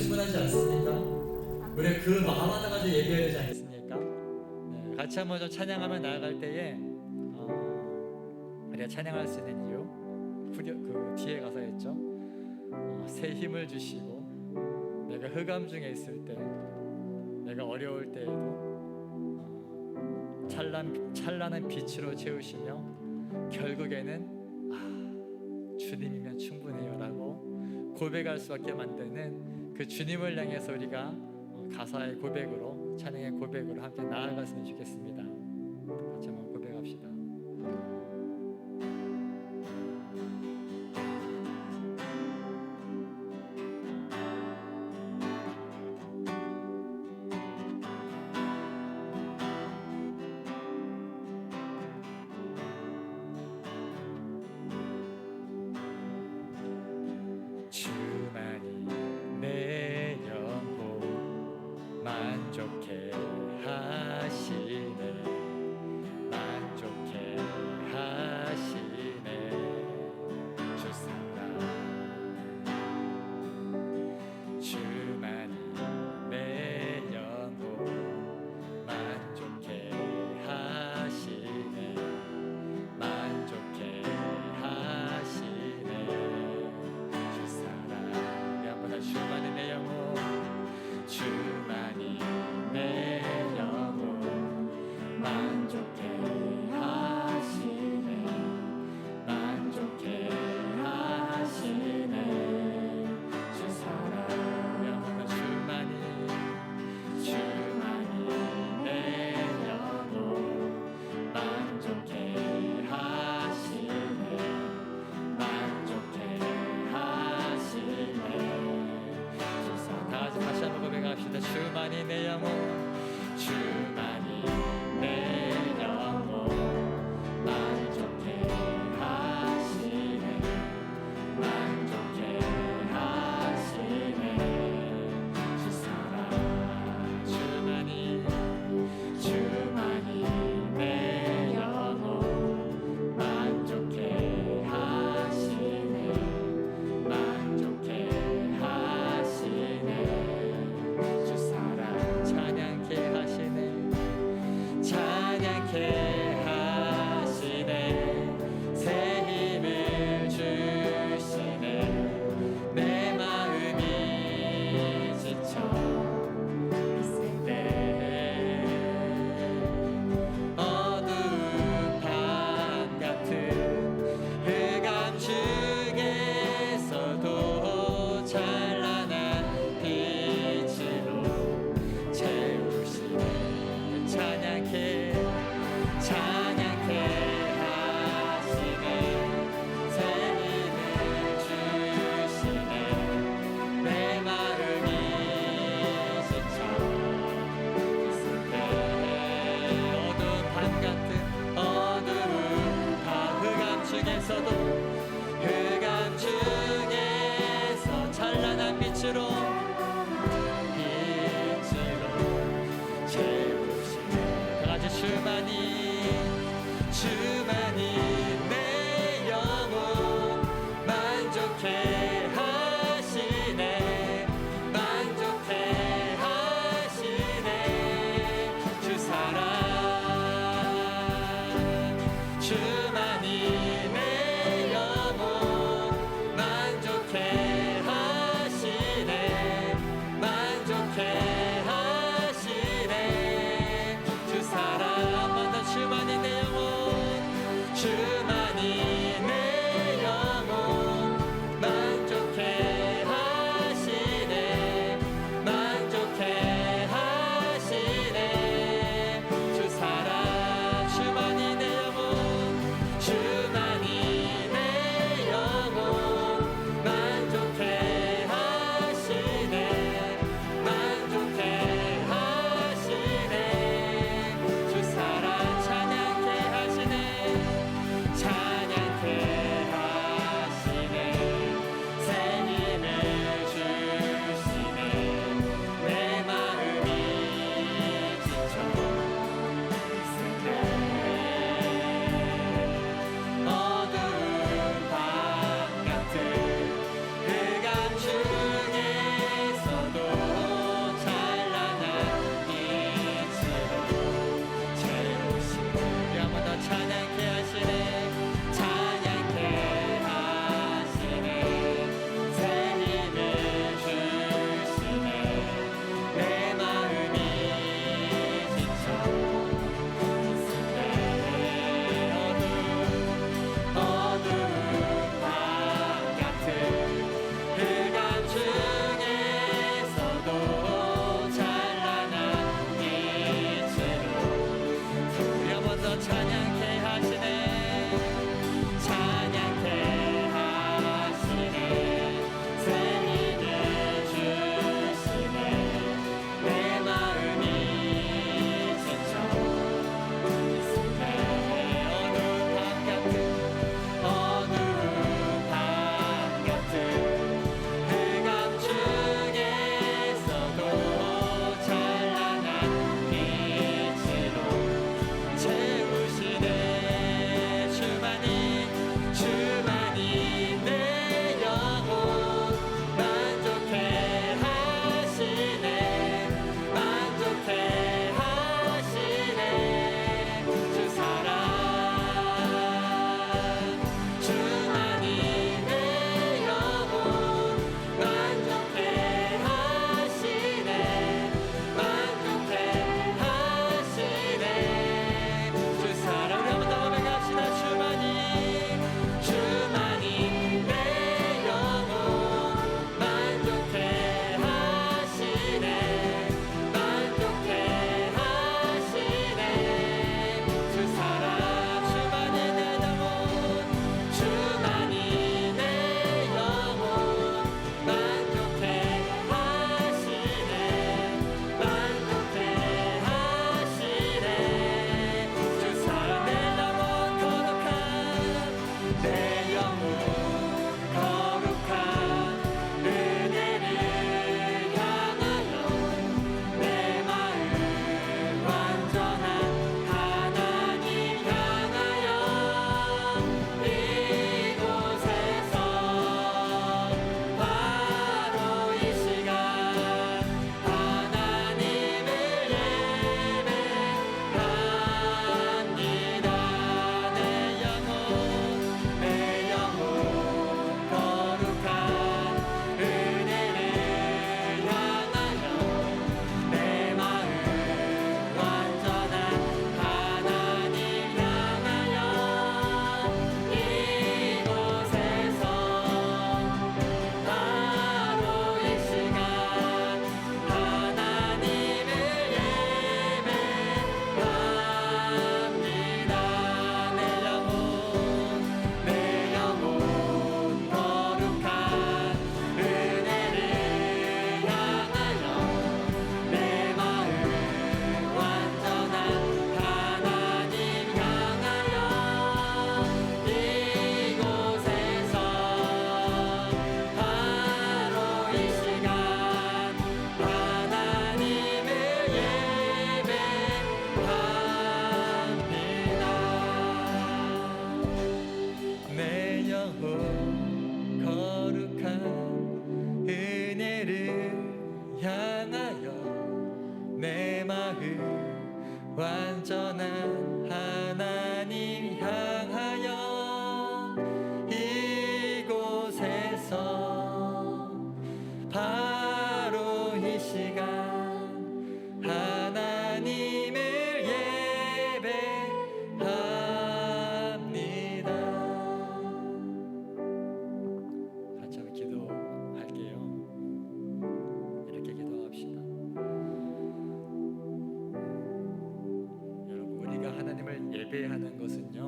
충분하지 않습니까? 우리 그 마음 하나 가지고 예배해야 되지 않겠습니까? 네, 같이 한번 좀 찬양하며 나아갈 때에 우리가 찬양할 수 있는 이유 그 뒤에 가서 했죠. 새 힘을 주시고 내가 흑암 중에 있을 때, 내가 어려울 때에도 찬란한 빛으로 채우시며 결국에는 주님이면 충분해요 라고 고백할 수밖에 만드는 그 주님을 향해서 우리가 가사의 고백으로, 찬양의 고백으로 함께 나아갔으면 좋겠습니다. 같이 한번 고백합시다. 주만이 내 영혼 만족해 하시네, 만족해 하시네. 주 사랑 주만이 내 영혼 만족해 하시네, 만족해 하시네. 주 사랑 완전한 하나님 향하여 이곳에서 바로 이 시간 하나님을 예배합니다. 같이 한번 기도할게요. 이렇게 기도합시다. 여러분, 우리가 하나님을 예배하는 것은요,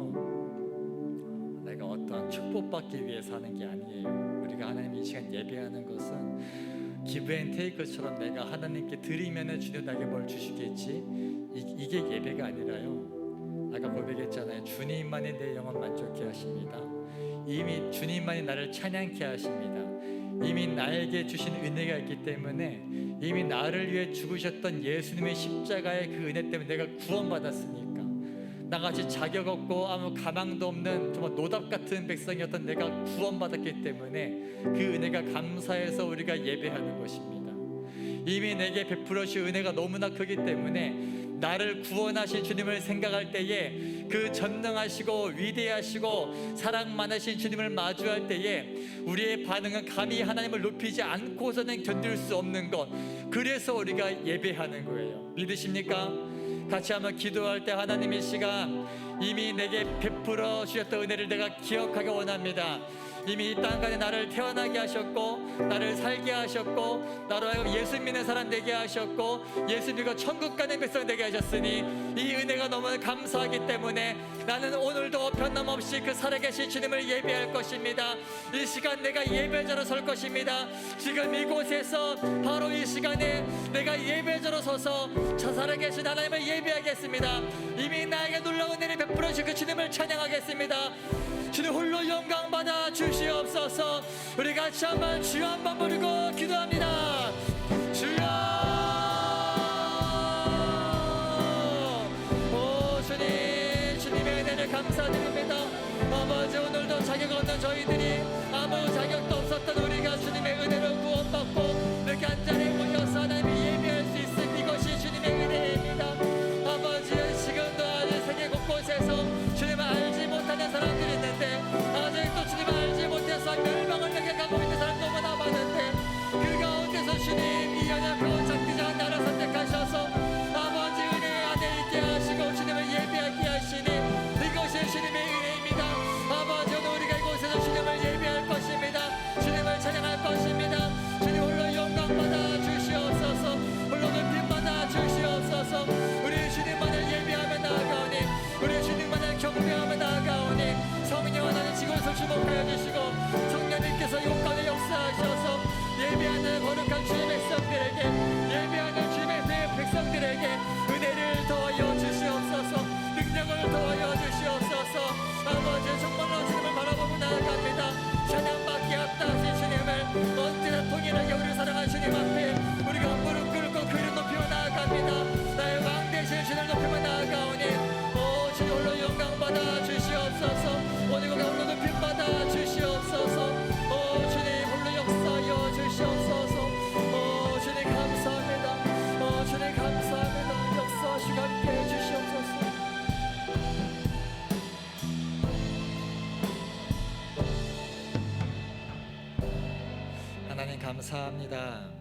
내가 어떠한 축복받기 위해서 하는 게 아니에요. 우리가 하나님 이 시간 예배하는 것은 기브앤테이크처럼 내가 하나님께 드리면은 주님 나에게 뭘 주시겠지, 이게 예배가 아니라요, 아까 고백했잖아요. 주님만이 내 영혼 만족케 하십니다. 이미 주님만이 나를 찬양케 하십니다. 이미 나에게 주신 은혜가 있기 때문에, 이미 나를 위해 죽으셨던 예수님의 십자가의 그 은혜 때문에 내가 구원받았으니까, 나같이 자격 없고 아무 가망도 없는 정말 노답 같은 백성이었던 내가 구원받았기 때문에 그 은혜가 감사해서 우리가 예배하는 것입니다. 이미 내게 베풀어 주신 은혜가 너무나 크기 때문에 나를 구원하신 주님을 생각할 때에, 그 전능하시고 위대하시고 사랑 많으신 주님을 마주할 때에 우리의 반응은 감히 하나님을 높이지 않고서는 견딜 수 없는 것, 그래서 우리가 예배하는 거예요. 믿으십니까? 같이 한번 기도할 때 하나님 이 시간 이미 내게 베풀어 주셨던 은혜를 내가 기억하기 원합니다. 이미 이 땅간에 나를 태어나게 하셨고 나를 살게 하셨고 나로 하여금 예수 믿는 사람 되게 하셨고 예수 믿고 천국 가는 백성 되게 하셨으니 이 은혜가 너무 감사하기 때문에 나는 오늘도 변함없이 그 살아계신 주님을 예배할 것입니다. 이 시간 내가 예배자로 설 것입니다. 지금 이곳에서 바로 이 시간에 내가 예배자로 서서 저 살아계신 하나님을 예배하겠습니다. 이미 나에게 놀라운 은혜를 베풀어 주신 그 주님을 찬양하겠습니다. 주님 홀로 영광 받아 주시옵소서. 우리 같이 한번 주여 한번 부르고 기도합니다. 주여. 오 주님, 주님의 은혜를 감사드립니다. 아버지, 오늘도 자격 없는 저희들이 아무 자격도 없었던 우리가 주님의 은혜로 구원받고 이렇게 한 자리에 모여서 하나님을 예배할 수 있을 이것이 주님의 은혜입니다. 아버지, 지금도 아직 세계 곳곳에서 주님을 알지 못하는 사람들이 있는데, 아직도 주님을 알지 못해서 멸망을 향해 가고 있는 사람 너무나 많은데, 그 가운데서 주님 이 연약한 장기자한 나라 선택하셔서 아버지 은혜 안에 있게 하시고 주님을 예배하게 하시니 이것이 주님의 은혜입니다. 아버지, 오늘 우리가 이곳에서 주님을 예배할 것입니다. 주님을 찬양할 것입니다. 주님 홀로 영광 받아 주시옵소서. 홀로 높임 받아 주시옵소서. 우리 주님만을 예배하며 나아가오니, 우리 주님만을 경배하며 나아가오니, 성령 하나님 지금서 주목하여 주시고 성령님께서 용감에 역사하셔서 예배하는 거룩한 주의 백성들에게, 예배하는 주님의 백성들에게 은혜를 더하여 주시옵소서. 능력을 더하여 주시옵소서. 아버지, 정말로 주님을 바라보고 나아갑니다. 찬양받기 합당하신 주님을 언제나 통일하게 우리를 사랑하신 주님 앞에 우리가 무릎 꿇고 그를 높이며 나아갑니다. 나의 왕 되신 주님을 높이며 나아가오니, 오 주님 홀로 영광 받아 주시옵소서. 오늘과 홀로 높임 받아 주시옵소서. 오 주님 홀로 역사하여 주시옵소서. 오 주님 감사합니다. 오 주님 감사합니다. 역사하시고 함께해 주시옵소서. 하나님 감사합니다.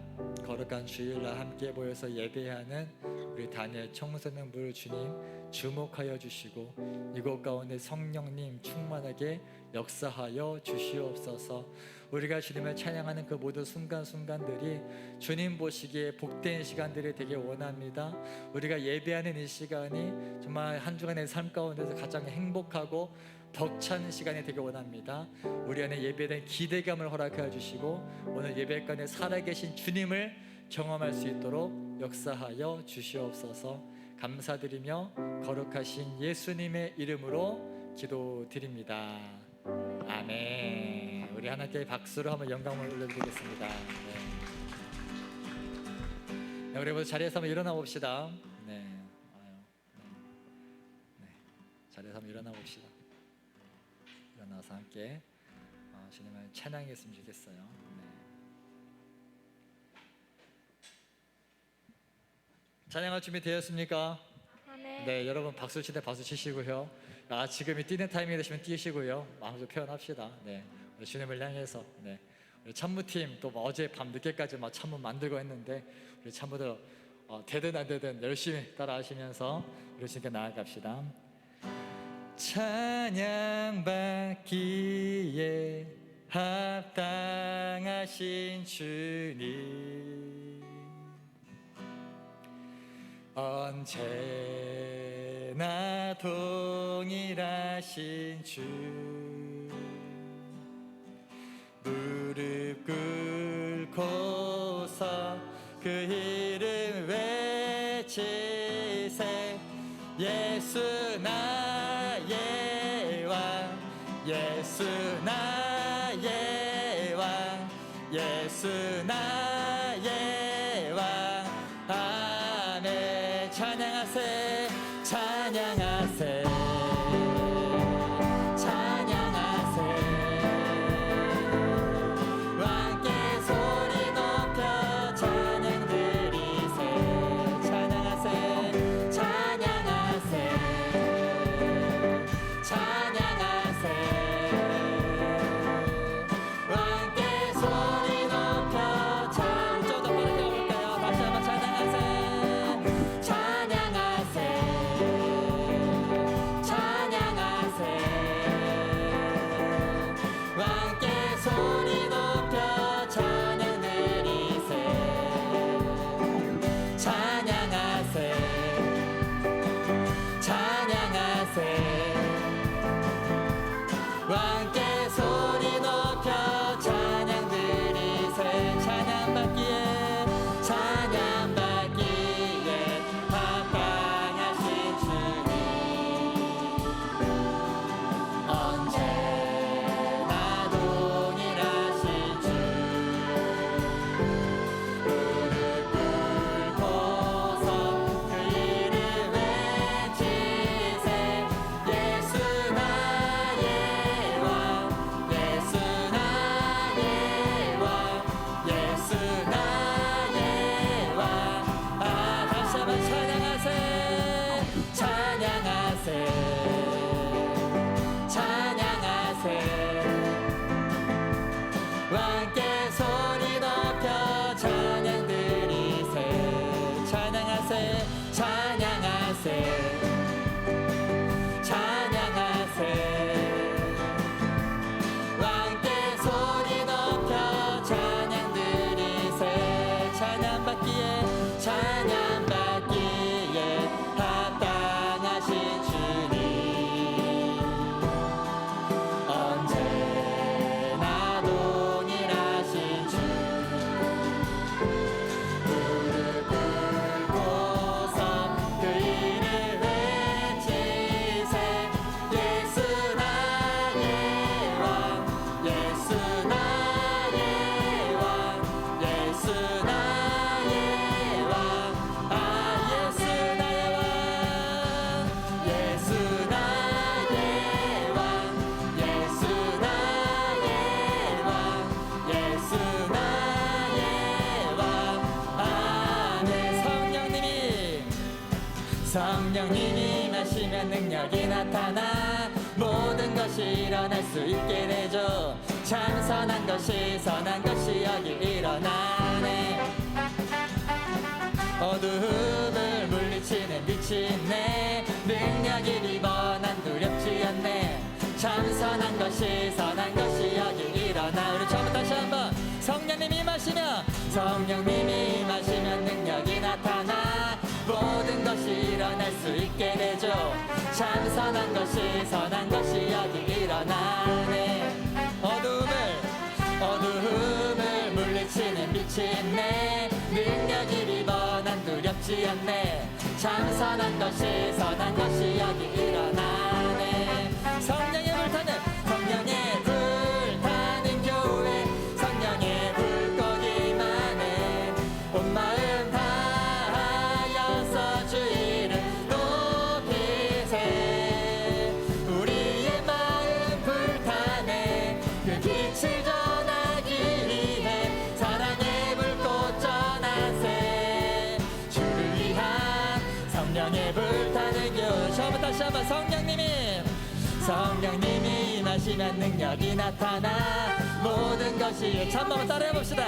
거룩한 주일날 함께 모여서 예배하는 우리 다니엘 청소년부 주님 주목하여 주시고 이곳 가운데 성령님 충만하게 역사하여 주시옵소서. 우리가 주님을 찬양하는 그 모든 순간순간들이 주님 보시기에 복된 시간들이 되게 원합니다. 우리가 예배하는 이 시간이 정말 한 주간의 삶 가운데서 가장 행복하고 벅찬 시간이 되게 원합니다. 우리 안에 예배에 대한 기대감을 허락하여 주시고 오늘 예배관에 살아계신 주님을 경험할 수 있도록 역사하여 주시옵소서. 감사드리며 거룩하신 예수님의 이름으로 기도드립니다. 아멘. 우리 하나님께 박수로 한번 영광을 올려드리겠습니다. 네, 우리 모두 자리에서 한번 일어나 봅시다. 네, 자리에서 한번 일어나 봅시다. 일어나서 함께 주님을 찬양했으면 좋겠어요. 네. 찬양할 준비 되었습니까? 아멘. 네, 여러분 박수 칠 때 박수 치시고요. 지금이 뛰는 타이밍이 되시면 뛰시고요. 마음으로 표현합시다. 네, 우리 주님을 향해서. 네, 우리 찬무팀 또 어제 밤 늦게까지 막 찬무 만들고 했는데 우리 찬무들 되든 안 되든 열심히 따라하시면서 우리 주님께 나아갑시다. 찬양받기에 합당하신 주님, 언제나 동일하신 주, 무릎 꿇고서 그 이름 외치세. 예수 나의 왕, 예수 나의 왕, 예수 나의 왕. 아멘. 찬양하세, 찬양하세, 찬양하세. 왕께 소리 높여 찬양 드리세. 찬양하세, 찬양하세, 찬양하세. 왕께 소리 높여 좀더 빠르게 가볼까요? 다시 한번 찬양하세, 찬양하세, 찬양하세. 왕께 소리 높여 찬양 드리세. 찬양하세, 찬양하세. 왕께 소리 높여 찬양 드리세. 찬양받기에, 찬양받기에 합당하신 주님, 언제나 동일하신 주, 무릎 꿇고서 그 이름 외치세. 예수 나의 왕, 예수 나의 왕, 예수 나의 왕. 다시 한번 찬양하세, 찬양하세, 찬양하세. 왕께 소리 높여 찬양 드리세. 찬양하세, 찬양하세, 찬양하세. 왕께 소리 높여 찬양 드리세. 찬양받기에, 찬양받기에 합당하신 주님, 언제나 동일하신 주, 무릎 꿇고서 그 이름 외치세. 예수 나의 왕, 예수 나의 왕, 예수 나의 왕. 예수 나의 왕, 예수 나의 왕, 예수 나의 왕, 예수 나의 왕. 아멘. 성령님이 마시면 능력이 나타나 모든 것이 일어날 수 있게 되죠. 참 선한 것이 선한 것이 여기 일어나네. 어두움을 물리치는 빛이 있네. 능력이 입어 난 두렵지 않네. 참 선한 것이 선한 것이 여기 일어나. 우리 처음부터 다시 한번. 성령님이 마시면, 성령님이 마시면 능력이 나타나 모든 것이 일어날 수 있게 되죠. 참 선한 것이 선한 것이 여기 일어나네. 어두움을 물리치는 빛이 있네. 능력이 입어 난 두렵지 않네. 참 선한 것이 선한 것이 여기 일어나네. 성령의 불타는, 성령의 불타는 교회, 성령의 불꽃이만 해. 온 마음 다하여서 주 이름 높이세. 우리의 마음 불타네. 그 빛을 전하기 위해 사랑의 불꽃 전하세. 주를 위한 성령의 불타는 성령님이 임하시면 능력이 나타나 모든 것이 한번 따라해봅시다.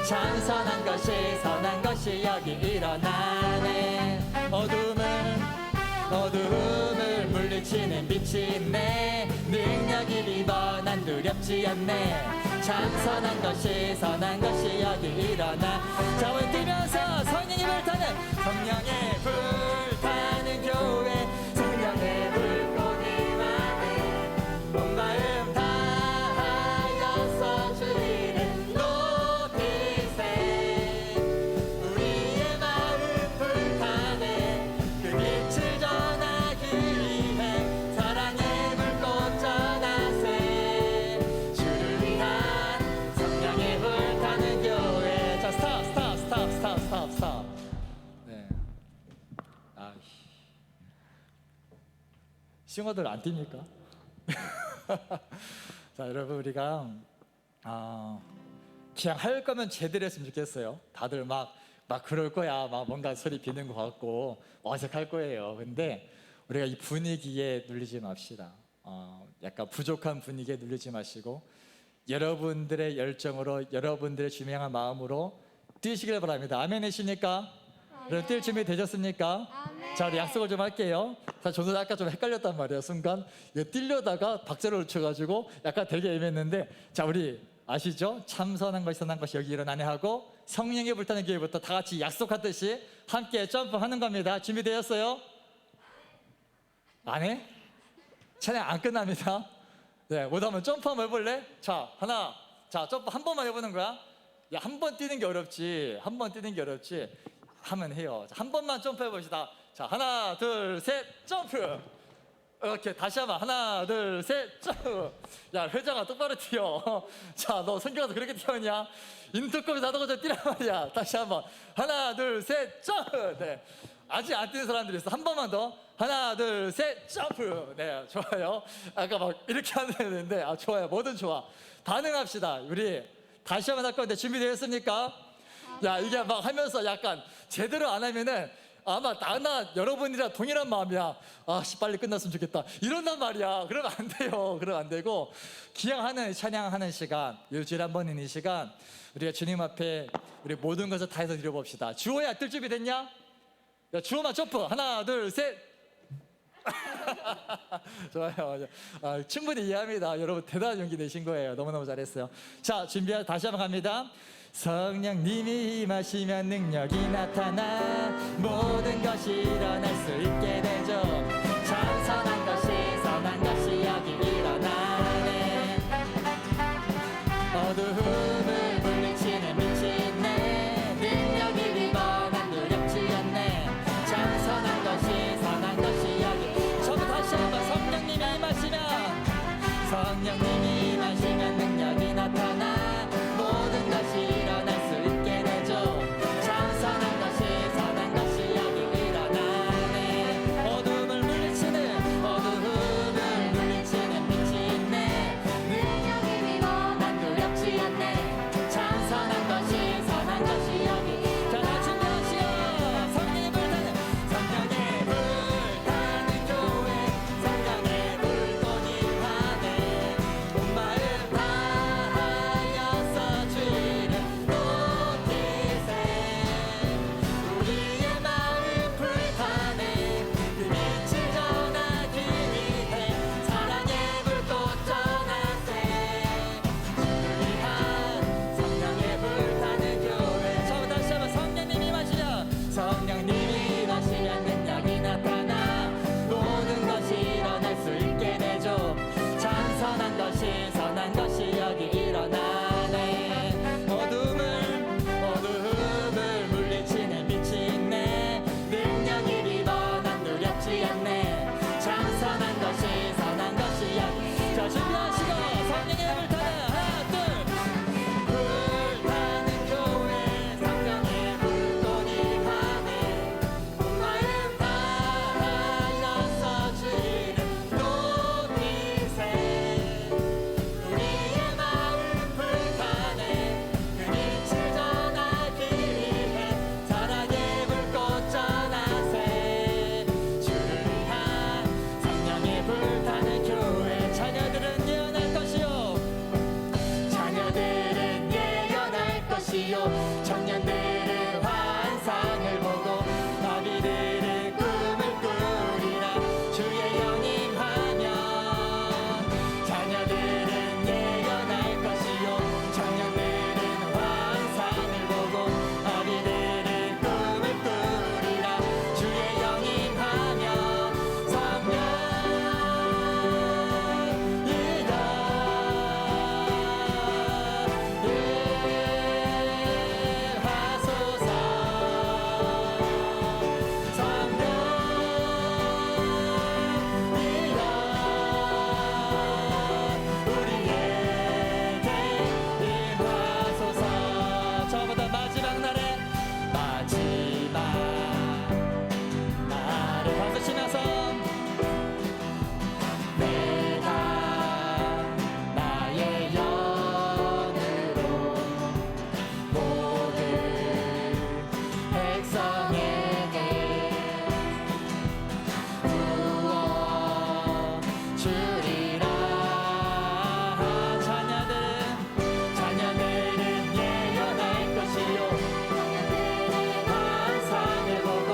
참 선한 것이 여기 일어나네. 어두움을 물리치는 빛이 있네. 능력이 입어 난 두렵지 않네. 참 선한 것이 여기 일어나. 자, 우리 뛰면서 성령의 불타는 교회. 성령의 불꽃이 많은 온 마음 다하여서 주의를 높이세. 우리의 마음 불타네. 그 빛을 전하기 위해 사랑의 불꽃 전하세. 주를 위한 성령의 불타는 교회. 자, 스탑. 네. 싱어들 안 뜁니까? 자, 여러분, 우리가 그냥 할 거면 제대로 했으면 좋겠어요. 다들 막 그럴 거야. 막 뭔가 소리 비는 것 같고 어색할 거예요. 근데 우리가 이 분위기에 눌리지 맙시다. 약간 부족한 분위기에 눌리지 마시고 여러분들의 열정으로, 여러분들의 주명한 마음으로 뛰시길 바랍니다. 아멘이십니까? 여러분, 뛸 준비 되셨습니까? 아멘. 자, 우리 약속을 좀 할게요. 자, 저도 아까 좀 헷갈렸단 말이에요. 순간 뛰려다가 박자를 놓쳐가지고 약간 되게 애매했는데, 자, 우리 아시죠? 참 선한 것이 여기 일어나네 하고 성령의 불타는 교회부터 다 같이 약속하듯이 함께 점프하는 겁니다. 준비되었어요? 안 해? 찬양 안 끝납니다. 네, 모두 한번 점프 한번 해볼래? 자, 점프 한 번만 해보는 거야. 야, 한 번 뛰는 게 어렵지. 하면 해요. 자, 한 번만 점프해 봅시다. 자, 하나, 둘, 셋, 점프. 이렇게 다시 한번 하나, 둘, 셋, 점프. 야, 회장아 똑바로 뛰어. 자, 너 성경에서 그렇게 뛰었냐? 인터컵에서 하던 것처럼 뛰란 말이야. 다시 한번 하나, 둘, 셋, 점프. 네, 아직 안 뛰는 사람들이 있어. 한 번만 더. 하나, 둘, 셋, 점프. 네, 좋아요. 아까 막 이렇게 하는데 좋아요. 뭐든 좋아. 반응합시다. 우리 다시 한번 할 건데 준비되셨습니까? 야, 이게 막 하면서 약간 제대로 안 하면은 아마 나나 여러분이랑 동일한 마음이야. 빨리 끝났으면 좋겠다 이런단 말이야. 그러면 안 돼요. 그러면 안 되고 기양하는, 찬양하는 시간, 일주일에 한 번인 이 시간 우리가 주님 앞에 우리 모든 것을 다해서 드려봅시다. 주호야, 뜰 준비 됐냐? 야, 주호만 점프. 하나, 둘, 셋. 좋아요. 충분히 이해합니다. 여러분 대단한 용기 내신 거예요. 너무너무 잘했어요. 자, 다시 한번 갑니다. 성령님이 임하시면 능력이 나타나 모든 것이 일어날 수 있게 되죠. 참 선한 것이 여기 일어나네. 어두움을 물리치는 빛이 있네. 능력이 입어 난 두렵지 않네. 참 선한 것이 여기. 저도 다시 한번 성령님이 임하시면 능력이 나타나 모든 것이 일어날 수 있게 되죠. 참 선한 것이 여기 일어나네. 어둠을 것이요 청년들은 환상을 보고 나비들은 꿈을 꾸리라 주의 영임하면 자녀들은 예언할 것이요 청년들은 환상을 보고 나비들은 꿈을 꾸리라 주의 영임하면 저보다 마지막 날에 마지막 나를 받으시면서 내가 나의 영으로 모든 백성에게 부어 주리라 자녀들은 예언할 것이요 환상을 보고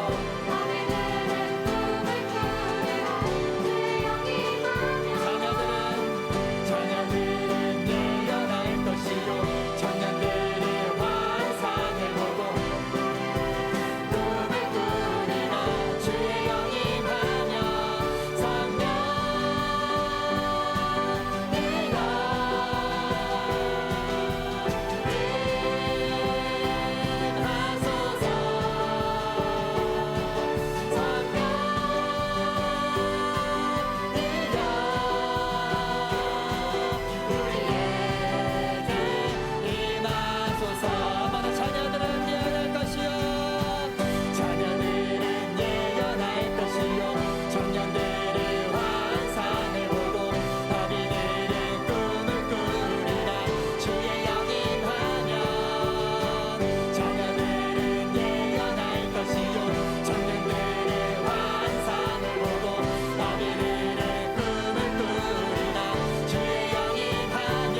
자녀들은 예언할 것이요 청년들은 환상을 보고 꿈을 꾸리라 주의 영임하며 자녀들은 예언할 것이요 청년들은 환상을 보고 나비들은 꿈을 꾸리라 주의 영임하면 자녀들은 예언할 것이요 청년들은 환상을 보고 나비들은 꿈을 꾸리라 주의 영임하면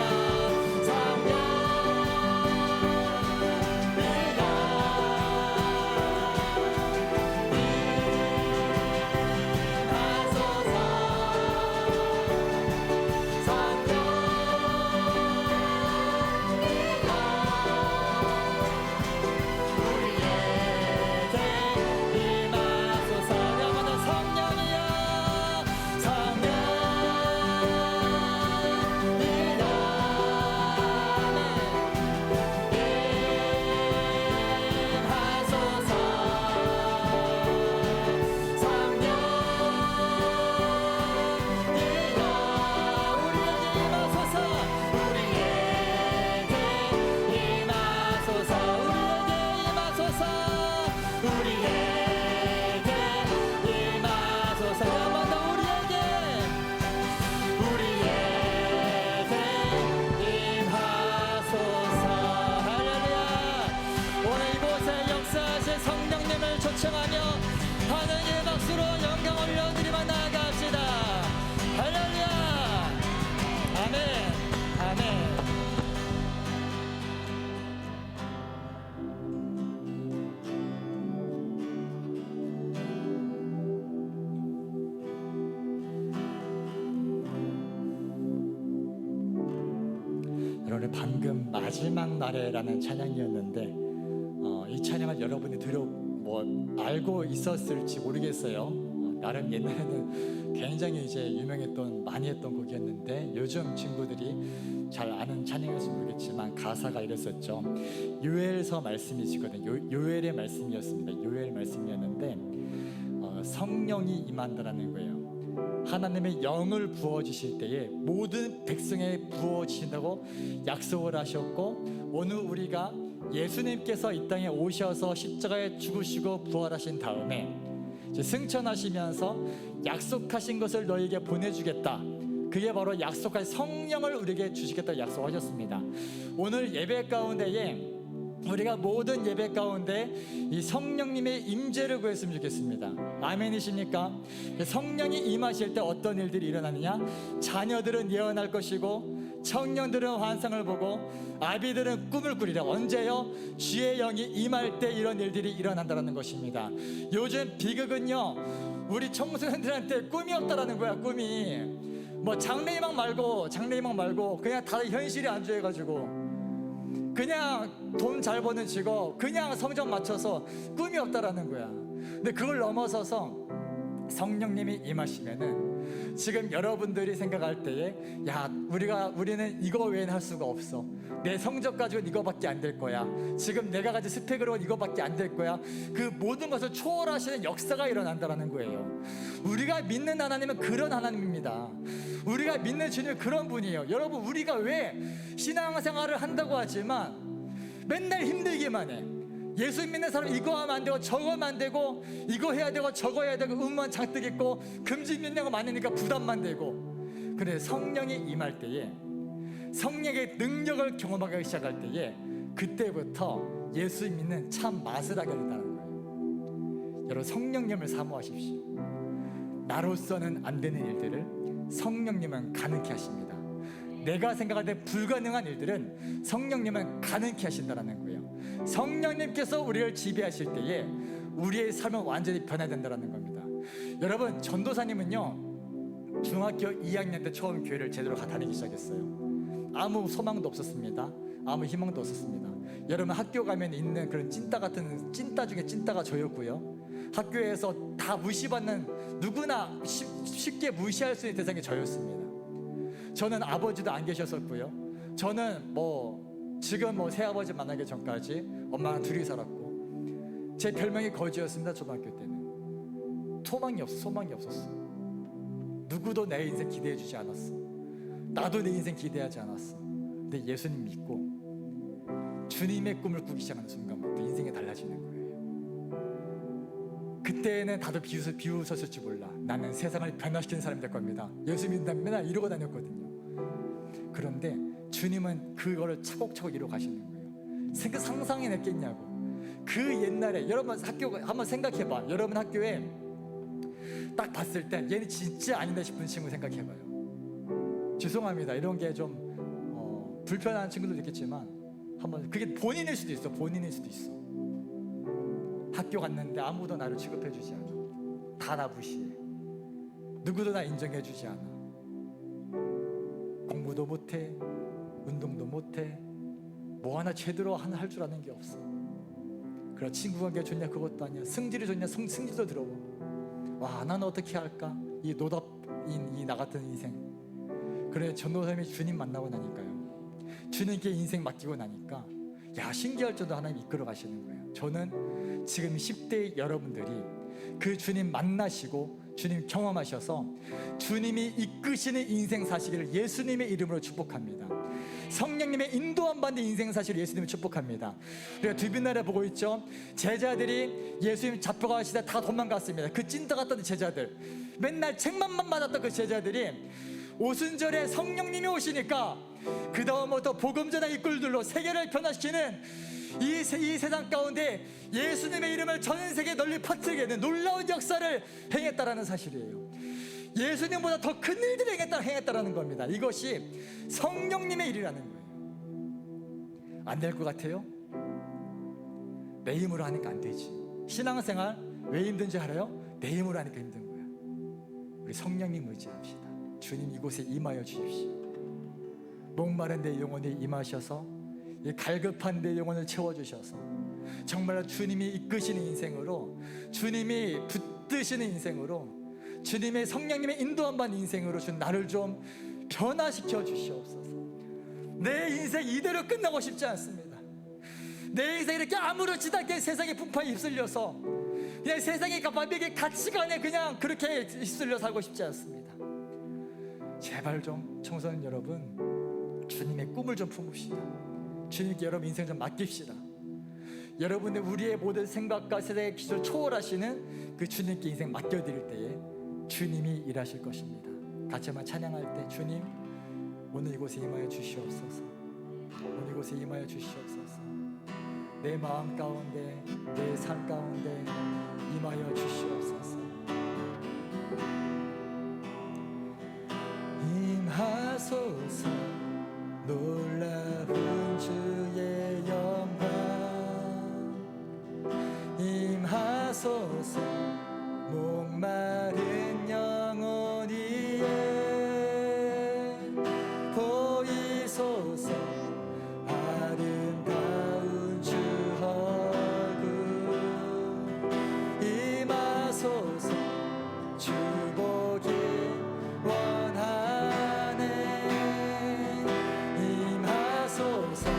초청하며 하늘의 박수로 영광 올려드리며 나아갑시다. 할렐루야. 아멘. 아멘. 여러분 방금 마지막 날에라는 찬양이었는데 이 찬양을 여러분이 알고 있었을지 모르겠어요. 나름 옛날에는 굉장히 이제 유명했던 많이 했던 곡이었는데 요즘 친구들이 잘 아는 찬양일지 모르겠지만 가사가 이랬었죠. 요엘서 말씀이시거든요. 요엘의 말씀이었습니다. 요엘 말씀이었는데 성령이 임한다라는 거예요. 하나님의 영을 부어주실 때에 모든 백성에 부어주신다고 약속을 하셨고 오늘 우리가 예수님께서 이 땅에 오셔서 십자가에 죽으시고 부활하신 다음에 이제 승천하시면서 약속하신 것을 너희에게 보내주겠다. 그게 바로 약속한 성령을 우리에게 주시겠다고 약속하셨습니다. 오늘 예배 가운데에 우리가 모든 예배 가운데 이 성령님의 임재를 구했으면 좋겠습니다. 아멘이십니까? 성령이 임하실 때 어떤 일들이 일어나느냐? 자녀들은 예언할 것이고 청년들은 환상을 보고 아비들은 꿈을 꾸리라. 언제요? 주의 영이 임할 때 이런 일들이 일어난다는 것입니다. 요즘 비극은요, 우리 청소년들한테 꿈이 없다라는 거야. 꿈이 뭐 장래희망 말고 그냥 다들 현실에 안주해가지고 그냥 돈 잘 버는 직업, 그냥 성적 맞춰서 꿈이 없다라는 거야. 근데 그걸 넘어서서 성령님이 임하시면은 지금 여러분들이 생각할 때에 우리는 이거 외에는 할 수가 없어. 내 성적 가지고는 이거밖에 안 될 거야. 지금 내가 가진 스펙으로는 이거밖에 안 될 거야. 그 모든 것을 초월하시는 역사가 일어난다는 거예요. 우리가 믿는 하나님은 그런 하나님입니다. 우리가 믿는 주님은 그런 분이에요. 여러분, 우리가 왜 신앙생활을 한다고 하지만 맨날 힘들기만 해. 예수 믿는 사람 이거 하면 안 되고 저거 하면 안 되고 이거 해야 되고 저거 해야 되고 음만 잔뜩 있고 금지 믿는 거 많으니까 부담만 되고. 그래, 성령이 임할 때에, 성령의 능력을 경험하기 시작할 때에, 그때부터 예수 믿는 참 맛을 하게 된다는 거예요. 여러분, 성령님을 사모하십시오. 나로서는 안 되는 일들을 성령님은 가능케 하십니다. 내가 생각할 때 불가능한 일들은 성령님은 가능케 하신다는 거예요. 성령님께서 우리를 지배하실 때에 우리의 삶은 완전히 변화된다는 겁니다. 여러분, 전도사님은요, 중학교 2학년 때 처음 교회를 제대로 다니기 시작했어요. 아무 소망도 없었습니다. 아무 희망도 없었습니다. 여러분, 학교 가면 있는 그런 찐따 중에 찐따가 저였고요. 학교에서 다 무시받는, 누구나 쉽게 무시할 수 있는 대상이 저였습니다. 저는 아버지도 안 계셨었고요. 저는 지금 새아버지 만나기 전까지 엄마랑 둘이 살았고, 제 별명이 거지였습니다. 초등학교 때는 소망이 없었어. 누구도 내 인생 기대해주지 않았어. 나도 내 인생 기대하지 않았어. 근데 예수님 믿고 주님의 꿈을 꾸기 시작하는 순간부터 인생이 달라지는 거예요. 그때는 다들 비웃었을지 몰라. 나는 세상을 변화시키는 사람이 될 겁니다. 예수 믿는다면 맨날 이러고 다녔거든요. 그런데 주님은 그거를 차곡차곡 이루어 가시는 거예요. 상상해냈겠냐고. 그 옛날에 여러분 학교 한번 생각해봐. 여러분 학교에 딱 봤을 때 얘는 진짜 아니다 싶은 친구 생각해봐요. 죄송합니다. 이런 게 좀 불편한 친구들도 있겠지만 한번, 그게 본인일 수도 있어. 학교 갔는데 아무도 나를 취급해주지 않아. 다 나 무시해. 누구도 나 인정해주지 않아. 공부도 못해, 운동도 못해, 뭐 하나 제대로 할 줄 아는 게 없어. 그래, 친구 관계가 좋냐? 그것도 아니야. 승질이 좋냐? 승질도 들어보. 와, 나는 어떻게 할까? 이 노답인 이 나 같은 인생. 그래, 전도사님이 주님 만나고 나니까요, 주님께 인생 맡기고 나니까 신기할 정도 하나님 이끌어 가시는 거예요. 저는 지금 10대 여러분들이 그 주님 만나시고 주님 경험하셔서 주님이 이끄시는 인생 사시기를 예수님의 이름으로 축복합니다. 성령님의 인도함 받는 인생 사시를 예수님이 축복합니다. 우리가 두빈날에 보고 있죠. 제자들이 예수님 잡혀가시다 다 도망갔습니다. 그 찐따 같던 제자들, 맨날 책만 맞았던 그 제자들이 오순절에 성령님이 오시니까 그 다음부터 복음 전의 이끌들로 세계를 변화시키는 이 세상 가운데 예수님의 이름을 전 세계에 널리 퍼뜨리게 되는 놀라운 역사를 행했다라는 사실이에요. 예수님보다 더 큰 일들을 행했다라는 겁니다. 이것이 성령님의 일이라는 거예요. 안 될 것 같아요? 내 힘으로 하니까 안 되지. 신앙생활 왜 힘든지 알아요? 내 힘으로 하니까 힘든 거야. 우리 성령님 의지합시다. 주님 이곳에 임하여 주십시오. 목마른 내 영혼이 임하셔서 이 갈급한 내 영혼을 채워주셔서 정말로 주님이 이끄시는 인생으로, 주님이 붙드시는 인생으로, 주님의 성령님의 인도함 받는 인생으로 나를 좀 변화시켜 주시옵소서. 내 인생 이대로 끝나고 싶지 않습니다. 내 인생 이렇게 아무렇지도 않게 세상의 풍파에 휩쓸려서 그냥 세상의 반백의 가치관에 그냥 그렇게 휩쓸려 살고 싶지 않습니다. 제발 좀 청소년 여러분, 주님의 꿈을 좀 품읍시다. 주님께 여러분 인생 좀 맡깁시다. 여러분의 우리의 모든 생각과 세상의 기준을 초월하시는 그 주님께 인생 맡겨드릴 때에 주님이 일하실 것입니다. 같이 한번 찬양할 때, 주님 오늘 이곳에 임하여 주시옵소서. 오늘 이곳에 임하여 주시옵소서. 내 마음 가운데, 내 삶 가운데 임하여 주시옵소서. 임하소서. 임하소서 목마른 영혼 위에 보이소서 아름다운 주 얼굴 임하소서 주 보기 원하네 임하소서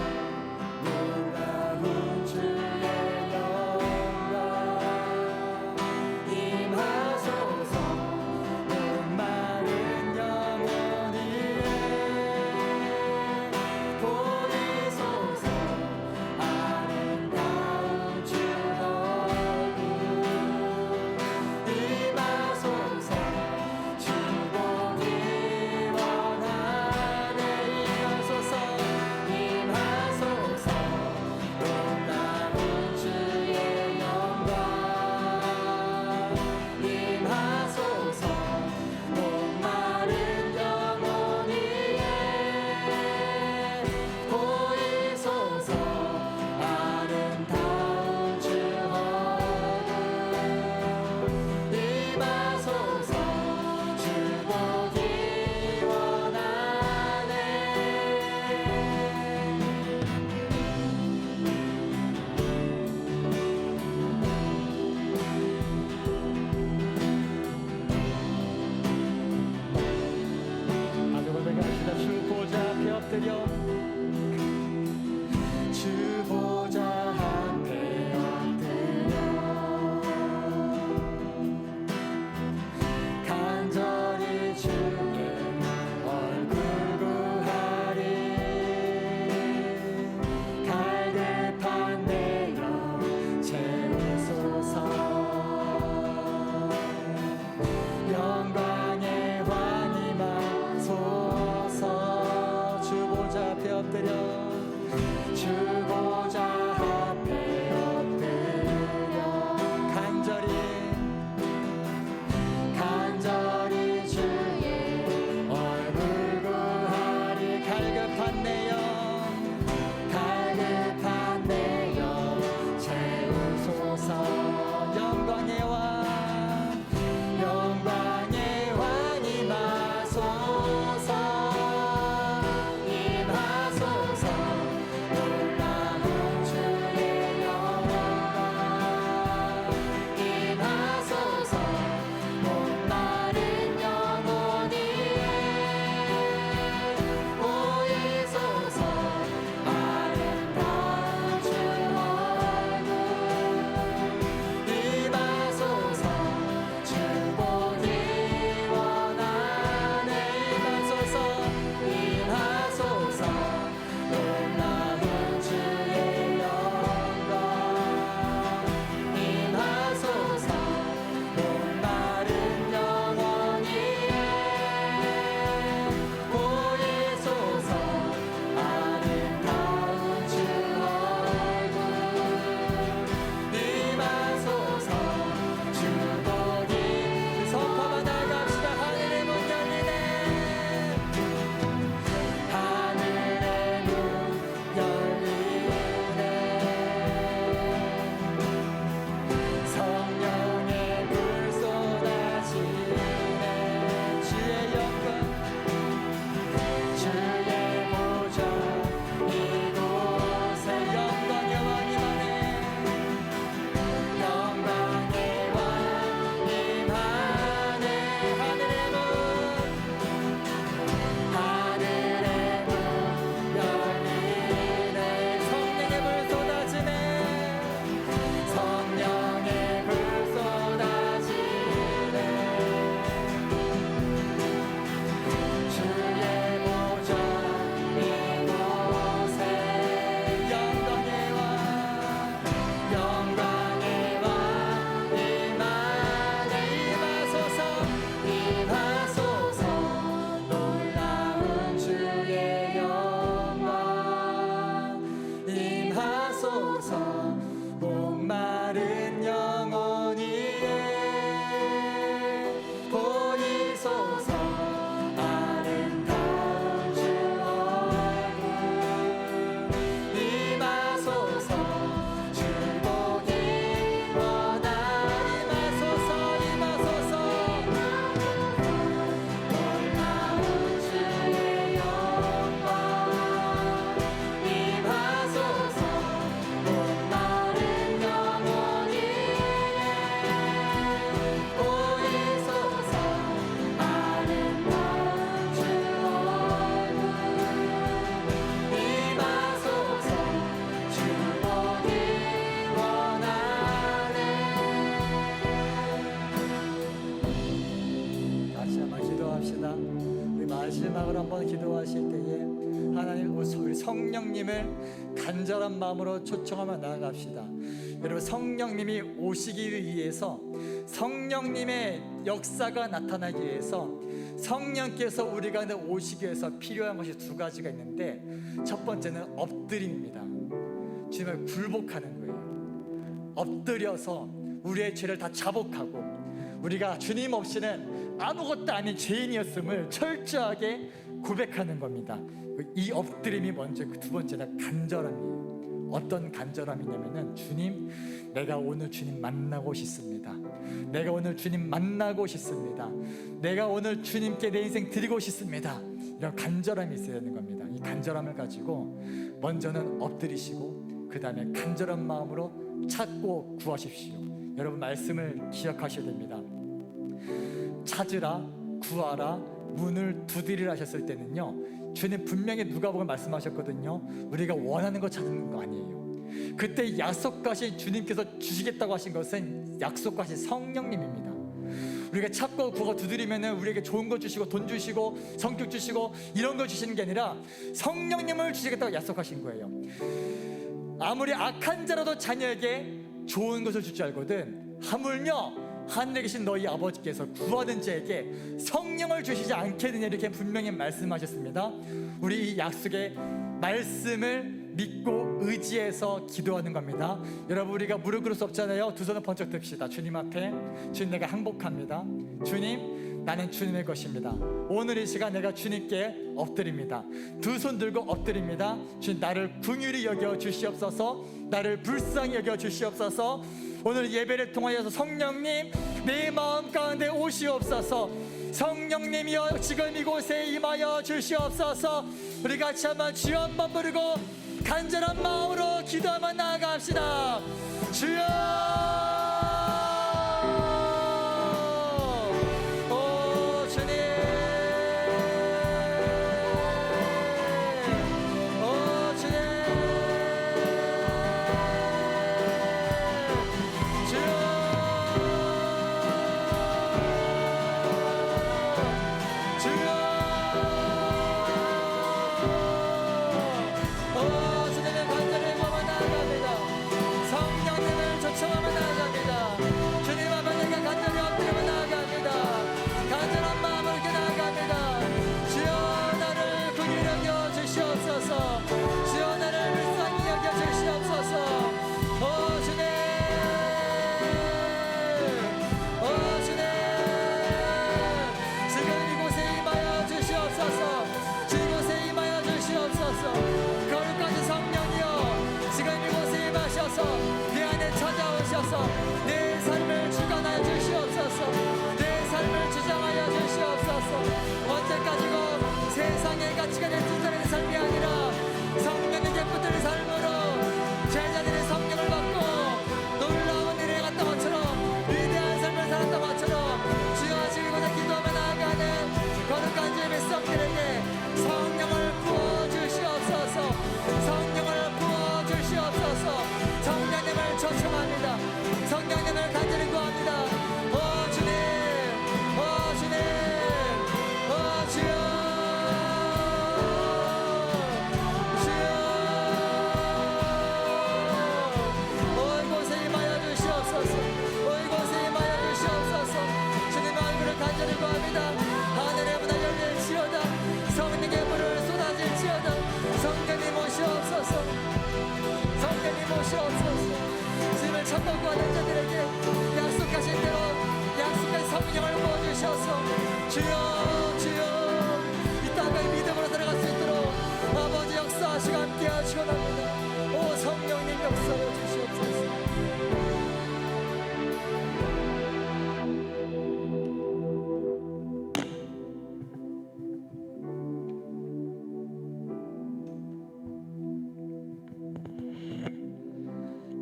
놀라운 주의 영광 임하소서 성령님을 간절한 마음으로 초청하며 나아갑시다. 여러분, 성령님이 오시기 위해서, 성령님의 역사가 나타나기 위해서, 성령께서 우리 가운데 오시기 위해서 필요한 것이 두 가지가 있는데, 첫 번째는 엎드림입니다. 주님을 굴복하는 거예요. 엎드려서 우리의 죄를 다 자복하고, 우리가 주님 없이는 아무것도 아닌 죄인이었음을 철저하게 고백하는 겁니다. 이 엎드림이 먼저, 두 번째는 간절함이에요. 어떤 간절함이냐면은, 주님, 내가 오늘 주님 만나고 싶습니다. 내가 오늘 주님 만나고 싶습니다. 내가 오늘 주님께 내 인생 드리고 싶습니다. 이런 간절함이 있어야 되는 겁니다. 이 간절함을 가지고 먼저는 엎드리시고, 그 다음에 간절한 마음으로 찾고 구하십시오. 여러분, 말씀을 기억하셔야 됩니다. 찾으라, 구하라, 문을 두드리라 하셨을 때는요, 주님 분명히 누가복음 말씀하셨거든요. 우리가 원하는 거 찾는 거 아니에요. 그때 약속하신 주님께서 주시겠다고 하신 것은 약속하신 성령님입니다. 우리가 찾고 구하고 두드리면은 우리에게 좋은 거 주시고 돈 주시고 성격 주시고 이런 거 주시는 게 아니라 성령님을 주시겠다고 약속하신 거예요. 아무리 악한 자라도 자녀에게 좋은 것을 줄 줄 알거든, 하물며 하늘에 계신 너희 아버지께서 구하는 자에게 성령을 주시지 않겠느냐, 이렇게 분명히 말씀하셨습니다. 우리 이 약속의 말씀을 믿고 의지해서 기도하는 겁니다. 여러분, 우리가 무릎 꿇을 수 없잖아요. 두 손을 번쩍 듭시다. 주님 앞에, 주님, 내가 항복합니다. 주님, 나는 주님의 것입니다. 오늘 이 시간 내가 주님께 엎드립니다. 두 손 들고 엎드립니다. 주님, 나를 긍휼히 여겨 주시옵소서. 나를 불쌍히 여겨 주시옵소서. 오늘 예배를 통하여서 성령님, 내 마음 가운데 오시옵소서. 성령님이여, 지금 이곳에 임하여 주시옵소서. 우리 같이 한번 주여 한번 부르고 간절한 마음으로 기도하며 나아갑시다. 주여, 오 주님, 오 주님, 주여, 주여, 오 주님의 간절히 모아 나아갑니다. 성령님을 초청하며 나아갑니다. 주님 앞에 내가 간절히 엎드리며 나아갑니다. 간절한 마음으로 이렇게 나아갑니다. 주여, 나를 긍휼히 여겨 주시옵소서. 주여, 나를 불쌍히 여겨 주시옵소서. 오 주님, 오 주님, 지금 이곳에 임하여 주시옵소서. 이곳에 임하여 주시옵소서. 거룩하신 성령이여, 지금 이곳에 임하셔서 내 안에 찾아오셔서 내 삶을 주관하여 주시옵소서. 내 삶을 주장하여 주시옵소서. 언제까지고 세상의 가치관에 둔전한 삶이 아니라 성령에게 붙들 삶으로 제자들의 성령을 받고 놀라운 일을 갔던 것처럼, 위대한 삶을 살았던 것처럼, 주여, 지금 이곳에 기도하며 나아가는 거룩한 주의 백성들에게 성령을 부어주시옵소서. 성령을 부어주시옵소서. 성령님을 초청합니다. 성령님을 간절히 구합니다. 오 주님, 오 주님, 오 주여, 주여, 오 이곳에 임하여 주시옵소서. 오 이곳에 임하여 주시옵소서. 주님의 얼굴을 간절히 구합니다. 하늘의 문을 열릴지어다. 성령의 불을 쏟아질지어다. 성령님 오시옵소서. 성령님 오시옵소서. 주님을 찾고 구하는 자들에게 약속하신 대로 약속한 성령을 부어주셔서, 주여, 주여, 이 땅을 믿음으로 들어갈 수 있도록 아버지 역사하시고 함께 하시옵나이다. 오 성령님, 역사해 주시옵소서.